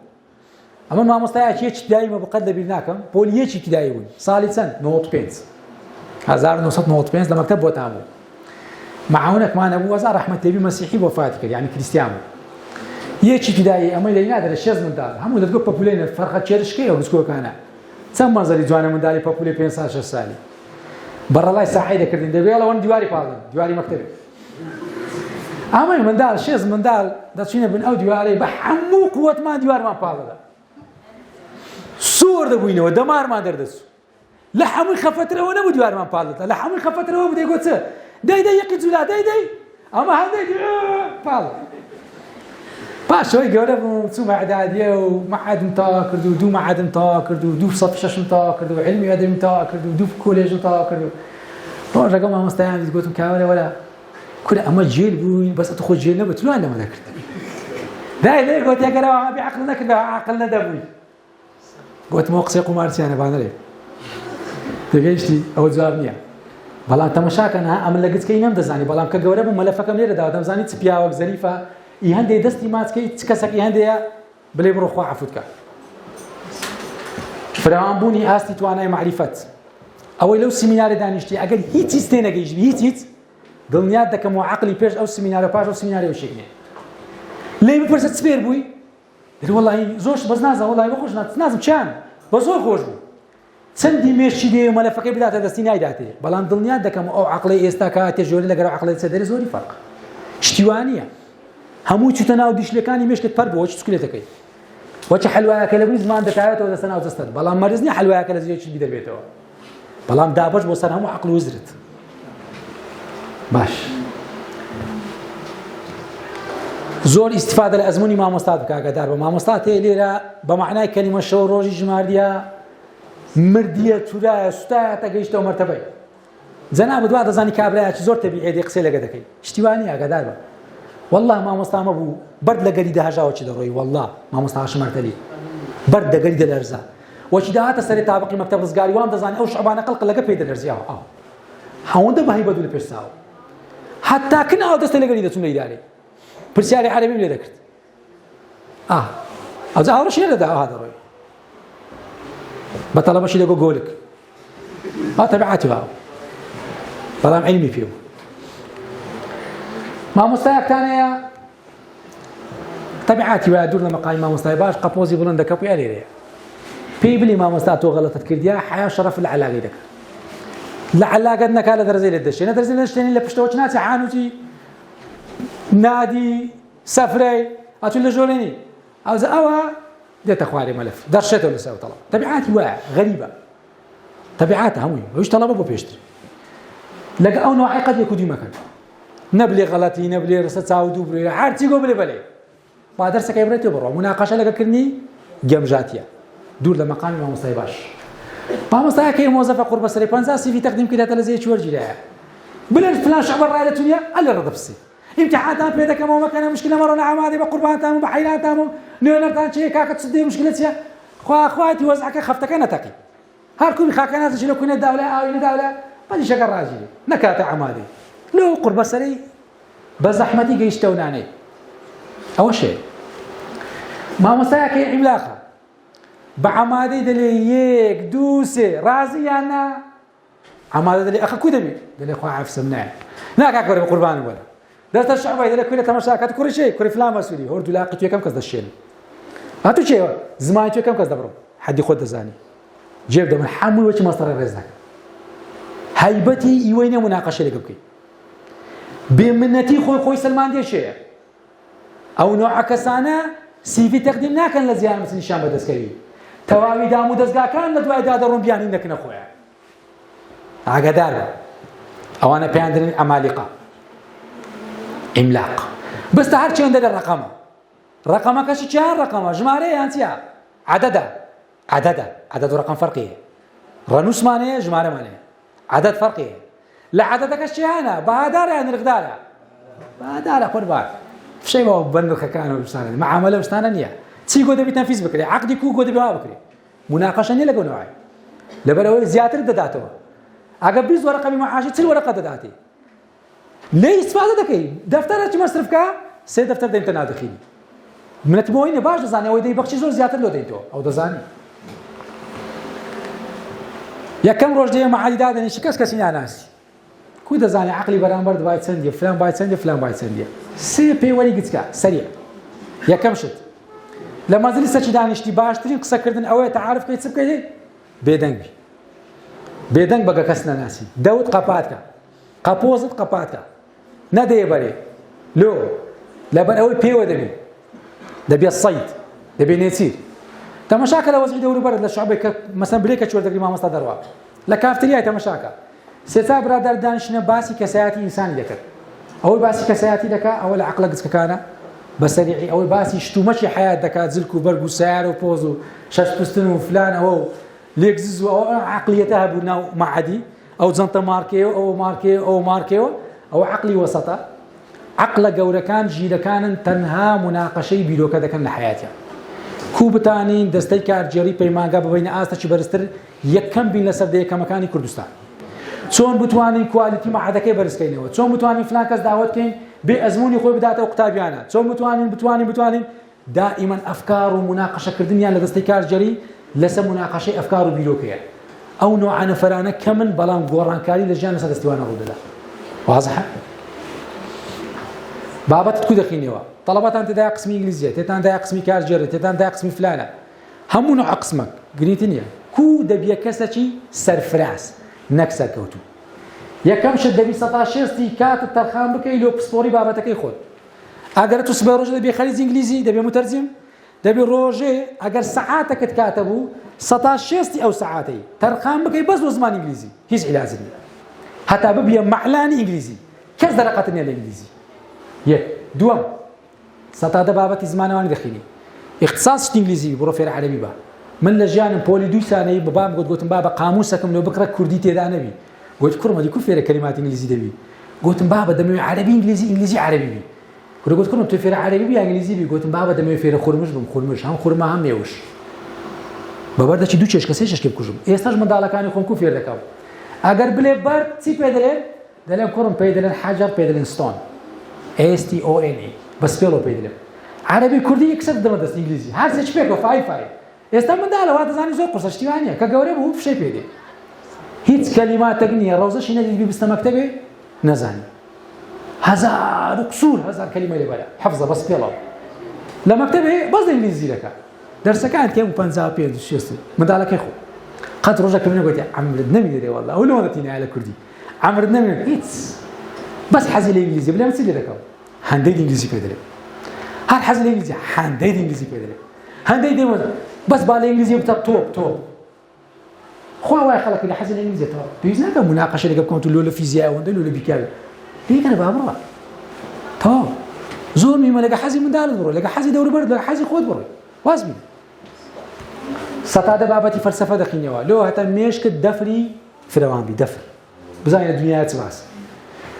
ئەمە مامۆستایەکی ابتداییمە بەقەت لەبیر ناکەم پۆلیەکی ابتدایی بووین ساڵی چەند 1995 لە مەکتەب بۆتان بوو. معاونەکمان هەبوو وەزار ڕەحمەتێبی مەسیحی وەفاتی کرد یعنی کریستیان بوو. یەکی ابتدایی ئەمەی لەی نادەرە 6 منداڵ هەموو دەتگوت پەپولەیە فەرقە چێرشکەیە و بچکۆکانە چەند مەنزەری جوانە منداڵی پەپولەی 5 سال 6 سالی بەڕەڵای ساحەی دەکردین دەبێت لەوەن دیواری پاڵن دیواری مەکتەبێ ئەمەی منداڵ 6 منداڵ دەچینە بن ئەو دیوارەی بە هەموو قووەتمان دیوارمان پاڵەدا سۆر دەبووینەوە دەمارمان دەردەچوو لە هەمووی خەفەترەوە نەبوو دیوارمان پاڵەدا لە هەمووی خەفەترەوە بدەیگوت چ دەی یەکی جولا دەی ئەمە هەندێک پاڵ پاشەوەی گەورە بووم چوومە ئەعدادیە و مەعادم تەوا کرد و 2 مەعادم تەوا کرد و 2 سەد شەشم تەوا کرد و علمی ئەدەبیم تەوا کرد و 2 کۆلێژم تەوا کرد و ڕۆژێکە مامۆستایان دیت گوتم کاوەرە وەرە کورە ئەمە جێل بووین بەس ئەتە خۆ جێل نەبێت لوان لەمە دەکرد دای گوت یەکەرەوە بێعەقڵ نەکرد عاقڵ نەدەبووی گوتمەوە قسەی قومارچیانە بانەرێ دەگەیشتی ئەوە جواب نییە بەڵام تەمەشاکەن ئەمە لە گچکەی نەمدەزانی بەڵام کە گەورە بوو مەلەفەکەم لێرەدا دەمزانی چ پیاوەک زەریفە ئی هەندێک دەستی ماچکەی چ کەسێکی هەندەیە بڵێ بڕۆ خوا عەفوت کە فراوانبوونی ئاستی توانای معریفەت ئەوەی لەو سیمینارە دانیشتی ئەگەر هیچی تێنەگەیشت هیچ دڵنیات دەکەم و عەقڵی پێش ئەو سیمینارە پاش ئەو سیمینارەوە شێکنێ لێی بپرسە چ فێر بووی دەری وەڵڵاهی زۆرش بەس نازانم وەڵڵاهی بەخۆش نازم چیان بە زۆر خۆش بوو چەندی مێشتی دێ و مەلەفەکەی بداتە دەستی نایداتێ بەڵام دڵنیات دەکەم ئەو عەقڵەی ئێستا کاتێ ژۆرە لەگەڵ عەقڵی دەری زۆری فەرق شتیوانیە هەموو چوتە ناو دیشلەکانی مێشکت پەر بووە چ چکولێتەکەی وەچە حەلوایەکە لە بووی زمان دەکاوێتەوە دەستە ناو دەستت بەڵام مەرز نییە حەلوایەکە لە زیێکی دەربێتەوە بەڵام دابەش بۆ سەر هەموو عەقڵ وزرت باش زۆر ئیستیفادە لە ئەزموونی مامۆستات بکە ئاگادار بە مامۆستات هەیە لێرە بە معنای کەلیمە شەو ڕۆژی ژماردیە مردیە چورایە سوتایەتە گەیشتەوە مەرتەبەی جەناب دوا دەزانی کابرایەکی زۆر تەبیعیە دێ قسەی لەگە دەکەی شتیوانی ئاگادار بە والله مامۆستامە بوو بەرد لە گەری دەهەژاوەکی دەڕۆی والله مامۆستا هاشمەرتەلی بەرد دەگەری دەلەرزا وەچی داهاتە سەرێ تابقی مەکتەب ڕزگاری وام دەزانی ئەو شعبانە قەڵق لەگە پێی دەلەرزیاوە هەوەندە بەهەی بەدوو لە پێشساوە حتا کن ئەو دەستە لەگەری دەچوون لە ئیدارەی پرسیاری عەرەبیم لێ دەکرد ئەوجا هەوڕەش لێدەدا ئەوها دەڕۆی بە تەڵەبەشی دەگۆ گۆلک تەبیعاتی واو بەڵام عیلمی پێ بوو مامۆستایەکتانەیە تەبیعاتی وایە دوور لە مەقامی مامۆستای باش قەپۆزی بڵند دەکە پویا لێرەیە پێی بڵی مامۆستا تۆ غەڵەتت کردیا حیا شەرەف لە عەلاقەی دەکە لە عەلاقەت نەکا لە دەرەزەی لێت دەشێنە دەرزەی لە شتێنی لە پشتەوە چ ناچی حانوتی نادی سەفرەی ئەچون لە ژۆلێنی ئەوزە ئەوە دێتە خوارێ مەلەف دەڕشێتەوە لەسەر تەڵەب تەبیعاتی وایە غەریبە تەبیعاتە هەمووی ئەوش تەڵەبە بۆ پێشتر لەگە ئەو نوعی قەت یەک و دوی مەکەن نەبلێ غەڵەتی نەبلێ ڕستە چاو دوو برێ هەرچی گۆ بلێ بەلێ با دەرسەکەی بڕێتەوە بڕۆ مناقەشە لەگەکردنی گەمژاتیە دوور لە مەقامی مامۆستای باش مامۆستایەکەی مۆزەفە قوربە سەری 50 سیڤی تەقدیم کردێتە لە زەیەکی وەرگیرایە بلێن فلان شەعبە ڕای لە تونیە ئەلێ ڕەدەپسی امتحانتان پێ دەکەمەوە مەکەنە مشکلە مەڕۆ لە ئامادەی بە قوربانتان و بە حەیرانتان و نوێنەرتان چێ کاکە چ دێ مشکلە چییە خواتی وەزعەکە خەفتەکە نەتەقی هەر کومی خاکە نازەچی لە کوێنێ داولە ئاوی نەداولە بەدیشەکە ڕاجیری نەکاتە ئامادەی لەو قوربە سەرەی بە زەحمەتی گەیشتە و نانەی ئەوە شێ مامۆستایەکەی عیملاقە بە ئامادەی دەلێ 1 2 3 ڕازی یان نا ئامادە دەلێ ئەخە کوی دەبێت دەلێ خوا عەفسم نایە ناکاک وەرە بە قوربانی وەرە دەستە شعبای دەلێ کوی لە تەماشاکات کوڕی چێ کوڕی فلان مەسوولی هەوردوو لاقی تو یەکەم کەس دەشێنی هاتوو چێوە زمانی تو یەکەم کەس دەبڕم حەدی خۆت دەزانی جێب دەمن هەمووی وەچی مەستەڕی ڕێز دەکەن هەیبەتی ئیوەی نە مناقەشە لەگە بکەیت بێمنەتی خۆی سلمان دێشەیە ئەو نوع کەسانە سیڤی تەقدیم ناکەن لە زیان نیشان بەدەستکەوی تەواوی دام و دەستگاکان لە دوای دادەڕۆن بیانی نەکەنە خۆیان ئاگادار بە ئەوانە پێیان دەڵێن ئەمالیقە ئیملاق بەستە هەر چێندە لە ڕەقەمەکەشی چیان ڕەقەمە ژمارەیە یان چییە عەدەد و ڕەقەم فەرقیە ڕەنووسمانەیە ژمارەمانەیە عەدەد فەرقیە لە عەدەدەکەش چیانە بەهادارە یان نرخدارە بەهادارە قوربان فشەیەوە بە نرخەکان و شتانە معامەلە و شتانە نییە چی گۆ دەبی تەنفیز بکرێ عەقدی کو گۆ دەبی وا بکرێ مناقەشە نییە لەگەڵ نوعی لەبەرەوەی زیاتر دەداتەوە ئەگە 20 وەرەقەمی مەعاشی 40 وەرەقە دەداتێ ليه استفادة دكي دفترك مصرف كا سه دفتر ديمت نادخيني منك بوين باش دزاني ودي بخشي زور زيادة لو دينتو أو دزاني يا كم روج دي مع عداد إن شكاس كسينا ناس كو دزاني عقلي برامبر بايت سندي فلان بايت سندي فلان بايت سندي سي بي ولي قتكا سريع يا كم شت لما زلت سجدان اشتباش ترين قصة كردن أوي تعرف كي تسب كي بيدنگ بقى كسنا ناسي داود قباتك قبوزت قباتك نادي بري لو لبن أوي بيو دبي الصيد دبي نسير تمشاكل وزعي دوري برد للشعب مثلا بريكة شو تقريبا مصدر واقع لكافتريا تمشاكل ستة برادر دانشنا باسي كسياتي إنسان ذكر أول باسي كسياتي ذكا أول عقلك كان بسريعي أول باسي شتو مشي حياة ذكا زلكو برجو سعر وبوزو شاش بستنو فلان أو ليكزو أو عقليتها بناو معدي أو زنطة ماركيو أو عقلي وسطة عقل جورا كان جيدا كان تنها مناقشة بيرو كذا كان لحياتها كوبتانين دستي كارجري بيمانجا بين آستا شبرستر يكم بين لسردية كمكاني كردستان شون بتوانين كواليتي ما حدا كبرس كينه شون بتوانين فلان كاس دعوت كين بأزموني خوي بداته وقتابيانا شون بتوانين دائما أفكار ومناقشة كردنيا لدستي كارجري لسه مناقشة أفكار بيروكية أو نوع نفرانا كمن بلام قران كاري لجانا سدستوانا غودلا واضحة بابا تكو دخينيوا طلبات أنت دا قسمي إنجليزية تيتان دا قسمي كارجري تيتان دا قسمي فلانة همو نوع قسمك قريتنيا كو دبيا كساشي سرفراس نكسر كوتو يا كم شد دبي 16 كات الترخام بكي لو بسبوري بابتك يخود اگر تو سبروج دبي خليز انجليزي دبي مترجم دبي روجي اگر ساعاتك تكاتبوا 16 او ساعاتي ترخام بكي بس زمان انجليزي هيز علاج حتى ببيا معلاني انجليزي كز درقتني الانجليزي يا دوام ستا بابتي زمان وان دخيني اختصاص انجليزي بروفير عربي با من لجان بولي دو ثاني بابا قلت بابا قاموسكم لو بقرا كردي تي نبي قلت كرمه دي كفيره كلمات انجليزي دبي قلت بابا دمي عربي انجليزي عربي قلت كرمه تفير عربي بي انجليزي بي قلت بابا دمي فير خرمش هم خرمه هم يوش بابا دا چي دو چش كسيش كيف كوجم استاج من دالكاني كون كفير دكاو اگر بلي بار سي بيدلن دلن كرم بيدلن حجر بيدلن ستون STONE بس بيلو بيدلن عربي كردي يكسر دمدس انجليزي هر سيش بيكو فاي استا من داله وات زاني زو قصه اشتيوانيه كغوري بو في شي بيدي هيت كلمات تقنيه روزه شي ندي بيست مكتبه نزاني هزار قصور هزار كلمه اللي بلا حفظه بس بيلو لما مكتبه بس انجليزي لك درس كانت كم بنزا بيد شيست من دالك يخو قد رجع كمان قلت عمرو النبي دي والله اول ما تيني على كردي عمرو النبي هيتس بس حزي الانجليزي بلا مسجل لك هندي انجليزي كده هل حزي الانجليزي هندي انجليزي كده هندي بس بالانجليزي بتاع توب خو واي خلك اللي حزن الانجليزي توب بيزنك مناقشه اللي كنت له فيزياء وندل له بيكال ليه كان بابا توب زور مي لقى حزي من دار برو لقى حزي دوري برد لقى حزي خود برو واسبي ستاده بابتي فلسفه دخينيوا لو حتى ميش كدفري فروان بي دفر بزاين الدنيا تسواس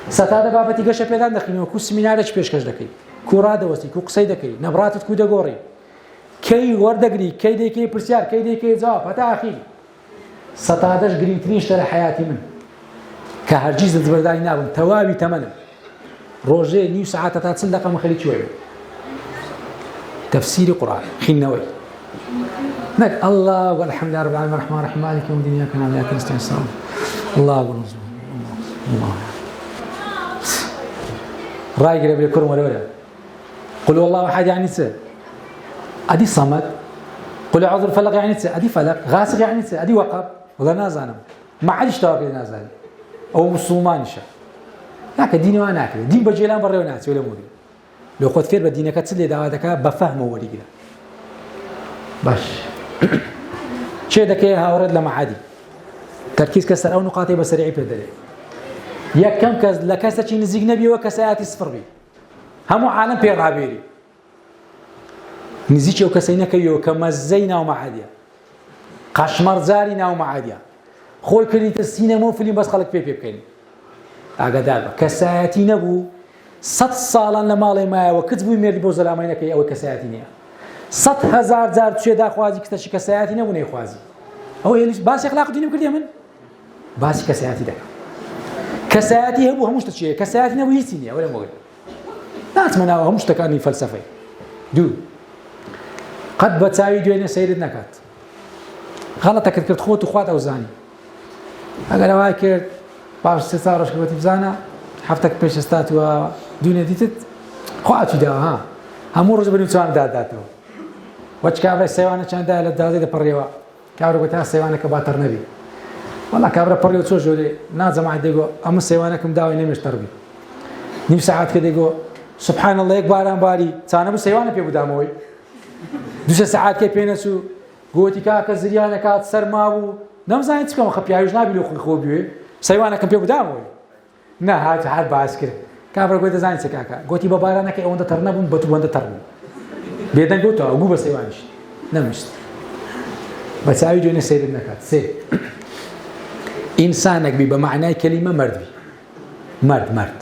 ستاده بابتي قشه بيدان دخينيوا كو سيمينارش بيشكش دكي كوراده وسي كو قصيدكي نبرات كو دغوري كي وردقري كي دي كي برسيار كي دي كي جواب حتى اخير 16 جرين ترين اشترى حياتي من كهرجيز الزبرداني نابن توابي تمنى روجي نيو ساعات تتصل دقه مخلي شويه تفسير قران خنوي نك الله والحمد لله رب العالمين الرحمن الرحيم مالك يوم الدين اياك نعبد واياك نستعين الله الله راي قرب يكرم ولا قل والله احد يعني سه ادي صمد قل اعوذ بالفلق يعني ادي فلق غاسق يعني ادي وقب ولا نازانم ما عادش تاكل نازل او مسلمانشه لكن ديني وانا اكل دين بجيلان بري وناس ولا مودي لو خد فير بدينك تسلي دعواتك بفهم وري كده باش شي دكي هاورد لما عادي تركيز كسر او نقاطي بسريع بدل يا كم كز لكاسه نزيق نبي وكسات صفر بي هم عالم بيغابيري نزيچ او کسینه کيو کما زینا و معاديه قشمر زارينا و معاديه خوي كريت السينما وفيلم بس خلك بيبي بكين اقدار كساتي نبو 100 سالا لمالي ما وكتبوا مير بو زلامينه كي او كساتينيا 100,000 زار تشي دا خوازي كتشي كساتي نبو ني خوازي او باس اخلاق ديني بكل يمن باس كساتي دا كساتي هبو همش تشي كساتي نبوي سينيا ولا مغرب ناس منا همش تكاني فلسفة دو قد بتساوي دوينة سيد نكات غلطك كرت خوت وخوات أو زاني أقل هاي كرت باش ستارش كبتي بزانا حفتك بيش استاتوا دنيا ديتت خوات جدا ها همو رجع بنوتوان داتو وش كابر السيوانة كان ده للدازي ده بريوا كابر بتاع السيوانة كباتر نبي والله كابر بريوا شو جولي نازم عاد يقول أم السيوانة كم داوي نمش تربي نيف ساعات كده يقول سبحان الله يكبر عن باري ثانا بالسيوانة في بداموي دوش ساعات كي بينسو قوتي كاك الزريانة كات سرماو نمزاين تكلم خبيا يجنا بيلو خوبيو سيوانة كم في بداموي نه هات حد باسكر كابر قوتي زين سكاكا قوتي ببارنا كي أوندا ترنبون بتو أوندا ترنبون بيدن قوتو أو بس سيوانش نمشت بس أيجي جوني سير النكات سير إنسانك بمعنى كلمة مرد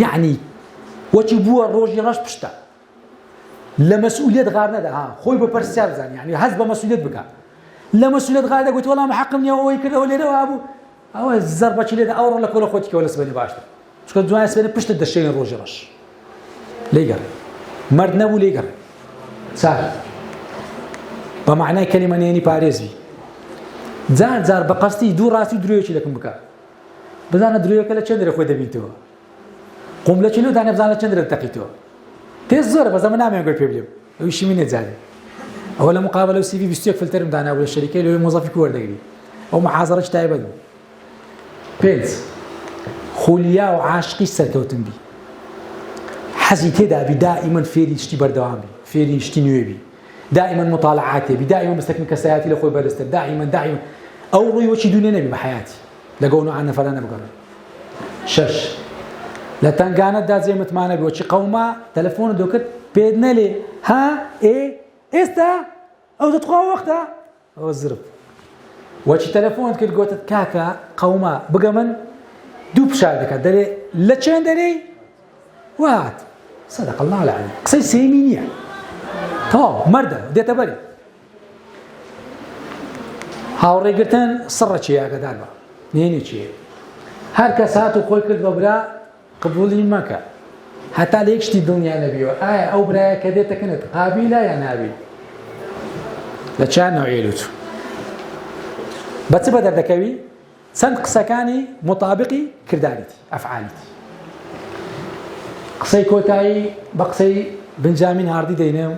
يعني وتشبوا الروج راش بشتا لمسؤولية غارنا ده ها خوي ببرسيال زين يعني حسب مسؤولية بقى لمسؤولية غارنا قلت والله ما حقمني أو كذا ولا ده أبو أو الزربة شيء ده أورا لك ولا خوتك ولا سبني باشتر مش كنت زمان سبني بشتا دشين الروج راش ليجر مرد نبو ليجر سهل بمعنى كلمة يعني باريزي زار بقصتي دور راسي درويش لكم بكا بزانا درويش كلا چندر خود بيتو قوم لا چلو دانه بزانا چندر تقيتو تزور بزمان نامي نقول بيبليم ويش مين زاد اولا مقابله سي في بيستيك فلتر دانه ولا الشركه اللي موظف كور دغري او محاضره تايبه بيلز خوليا وعاشقي سركوتن بي حزيتي دا دائما فيري اشتي بردوامي فيري اشتي نوبي دائما مطالعاتي دائما مستكن كسياتي لاخوي بارستر دائما او روي وشي دوني نبي بحياتي لقونو عنا فلانا بقرا شش لا تنقانت دا زي متمانه بوشي قوما تلفون دوكت بيدنا لي ها ايه استا او تتقوى وقتها او الزرب وشي تلفون كل قوتت كاكا قوما بقى من دوب شاردك داري لا تشين داري وات صدق الله العظيم قصي سيمينيا تو مرده ديتا بري هاوري قلتن صرة شيء قدالبا نيني شيء هر كسات وخوي كل ببرا قبولي مكا حتى ليكش تي الدنيا نبيو او برا كديتا كنت قابيلة يا نابي لتشان نوعيلوتو بس بدر دكوي سند قسكاني مطابقي كردانيتي افعاليتي قصي كوتاي بقصي بنجامين هاردي دينام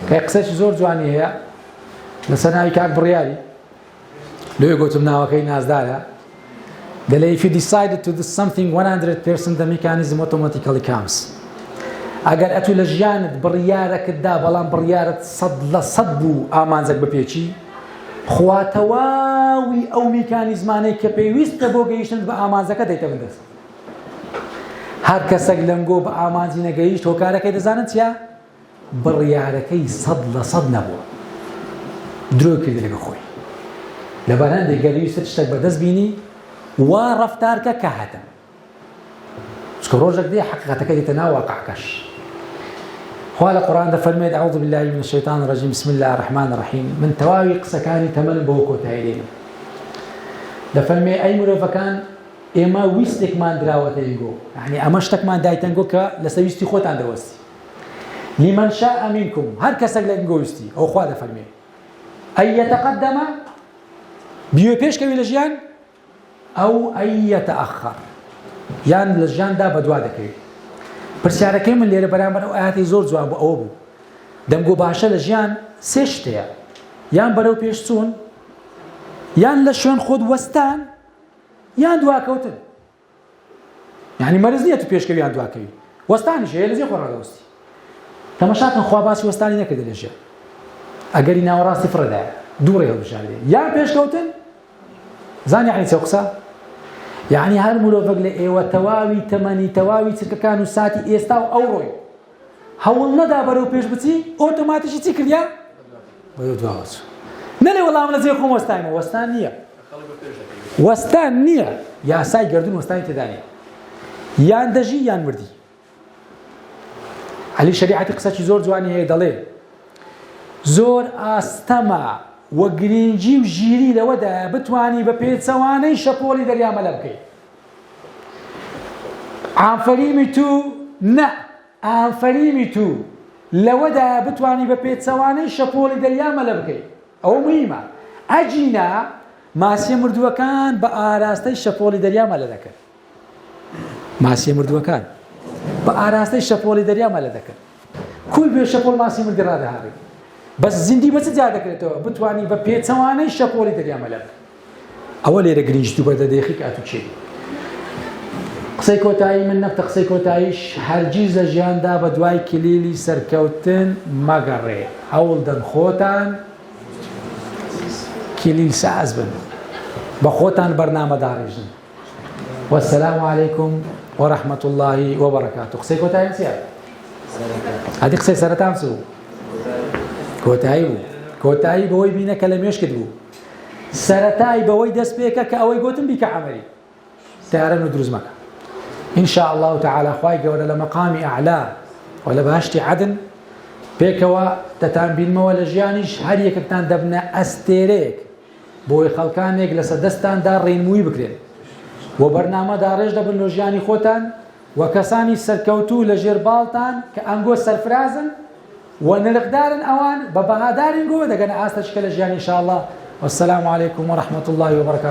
كي قصيش زور جواني هي لسناوي كاك بريالي لو يقول منها وكي ناس دارها قال if you decided to do something 100% the mechanism automatically comes اقل اتو لجيانت بريارة كدا بلان بريارة صد لصدبو امانزك ببيتشي خواتواوي او ميكانيزماني كبيويست بوغيشن بامانزك ديتا بندس هر کەسێک لەمگۆ بە ئامانجی نەگەیشت هۆکارەکەی دەزانن چیە؟ بڕیارەکەی سەد لە سەد نەبووە درۆ کردی لەگە خۆی لەبەر هەندێک گەرویستر شتێک بەدەست بینی وا ڕەفتارکە کە هەتە چکە ڕۆژێک دێ حەقیقەتەکە دێتە ناو واقعەکەش خوا لە قورئان دەفەرمێت أعوذ بالله من الشيطان الرجيم بسم الله الرحمن الرحيم من تەواوی قسەکانی تەمەن بەوە کۆتایی دێنێ دەفەرمێ ئەی مرۆڤەکان ئێمە ویستێکمان دراوەتە ئینگۆ یعنی ئەمە شتێکمان دایتەنگۆ کە لەسەر ویستی خۆتان دەوەستی لمن شاء منكم هەر کەسێک لە ئینگۆ ویستی ئەو خوا دەفەرمێ ئەن یەتەقەدەمە بیۆ پێشکەوی لە ژیان ئەو ئەن یەتەئەخەر یان لە ژیاندا بەدوا دەکەوێت پرسیارەکەی من لێرە بەرامبەر ئەو ئاەتی زۆر جوان بوو ئەوە بوو دەمگۆ باشە لە ژیان سێ شتەیە یان بەرەو پێشچوون یان لە شوێن خۆت وەستان یان دواکەوتن یعنی مەرز نییە تو پێشکەوی یان دواکەوی وەستانیش هەیە لەجێ خۆ ڕادەوەستی تەماشاکەن خوا باسی وەستانی نەکردە لە ژیان ئەگەری ناوەڕاستی فڕەدایە دوو ڕێ هەڵبژاردێ یان پێشکەوتن زانی یعنی چەو قسە یعنی هەر مرۆڤێک لە ئێوە تەواوی تەمەنی تەواوی چرکەکان و ساتی ئێستا و ئەوڕۆی هەوڵ نەدا بەرەو پێش بچی ئۆتۆماتیکی چی کردیا بەرەو دواوەچوو نەڵێ وەڵام لەجێ خۆم وەستایمە وەستان نییە وەستان نییە یاسای گەردوون وەستانی تێدا نییە یان دەژی یان مردی عەلی شەریعەتی قسەی زۆر جوانی هەیە دەڵێ زۆر ئاستەمە وەگرنگی و ژیری لەوەدا بتوانی بە پێچەوانەی شەپۆلی دەریامەلە بکەیت. ئافەریمی تو نە ئافەریمی تو لەوەدا بتوانی بە پێچەوانەی شەپۆلی دەریامەلە بکەیت. ئەوە مهمە. ئەجینا ماسیە مردووەکان بە ئاراستەی شەپۆلی دەریامەلە دەکەن. ماسیە مردووەکان بە ئاراستەی شەپۆلی دەریامەلە دەکەن. کوی بێ شەپۆل ماسی مردی ڕادەهاڕێت. بەس زیندی بەچ جا دەکرێتەوە بتوانی بە پێچەوانەی شەپۆلی دەریامەلە بکەیت. ئەوە لێرە گرنگتو بەردەدەیخی کاتو چێ. قسەی کۆتایی من نەفتە قسەی کۆتاییش هەرگیز لە ژیاندا بە دوای کلیلی سەرکەوتن مەگەڕێ. هەوڵ دەن خۆتان کلیل ساز بن، بە خۆتان بەرنامەداڕێژن. وەسەلام عەلەیکوم وەڕەحمەت الله وبەڕەکاتوه. قسەی کۆتایی چییە؟ هەدی قسەی سەرەتام چ بوو؟ کۆتایی بوو. کۆتایی بەوەی بینە کە لە مێشکت بوو. سەرەتای بەوەی دەست پێکە کە ئەوەی گوتم بیکە عەمەلی. تیارە و دروست مەکە. إن شاء الله تعالى خواهي قولنا لمقام أعلى ولا بهشتي عدن بيكوا تتان بين مولا جيانيش هر يكتان دبنا أستيريك بوي خلقانيك لسدستان دار رينموي بكرين وبرنامه دارج دبن لجياني خوتان وكساني سركوتو لجير بالتان كأنقو سرفرازن ونرقدارن أوان ببهادارن قوة دقنا آستشكال جياني إن شاء الله. والسلام عليكم ورحمة الله وبركاته.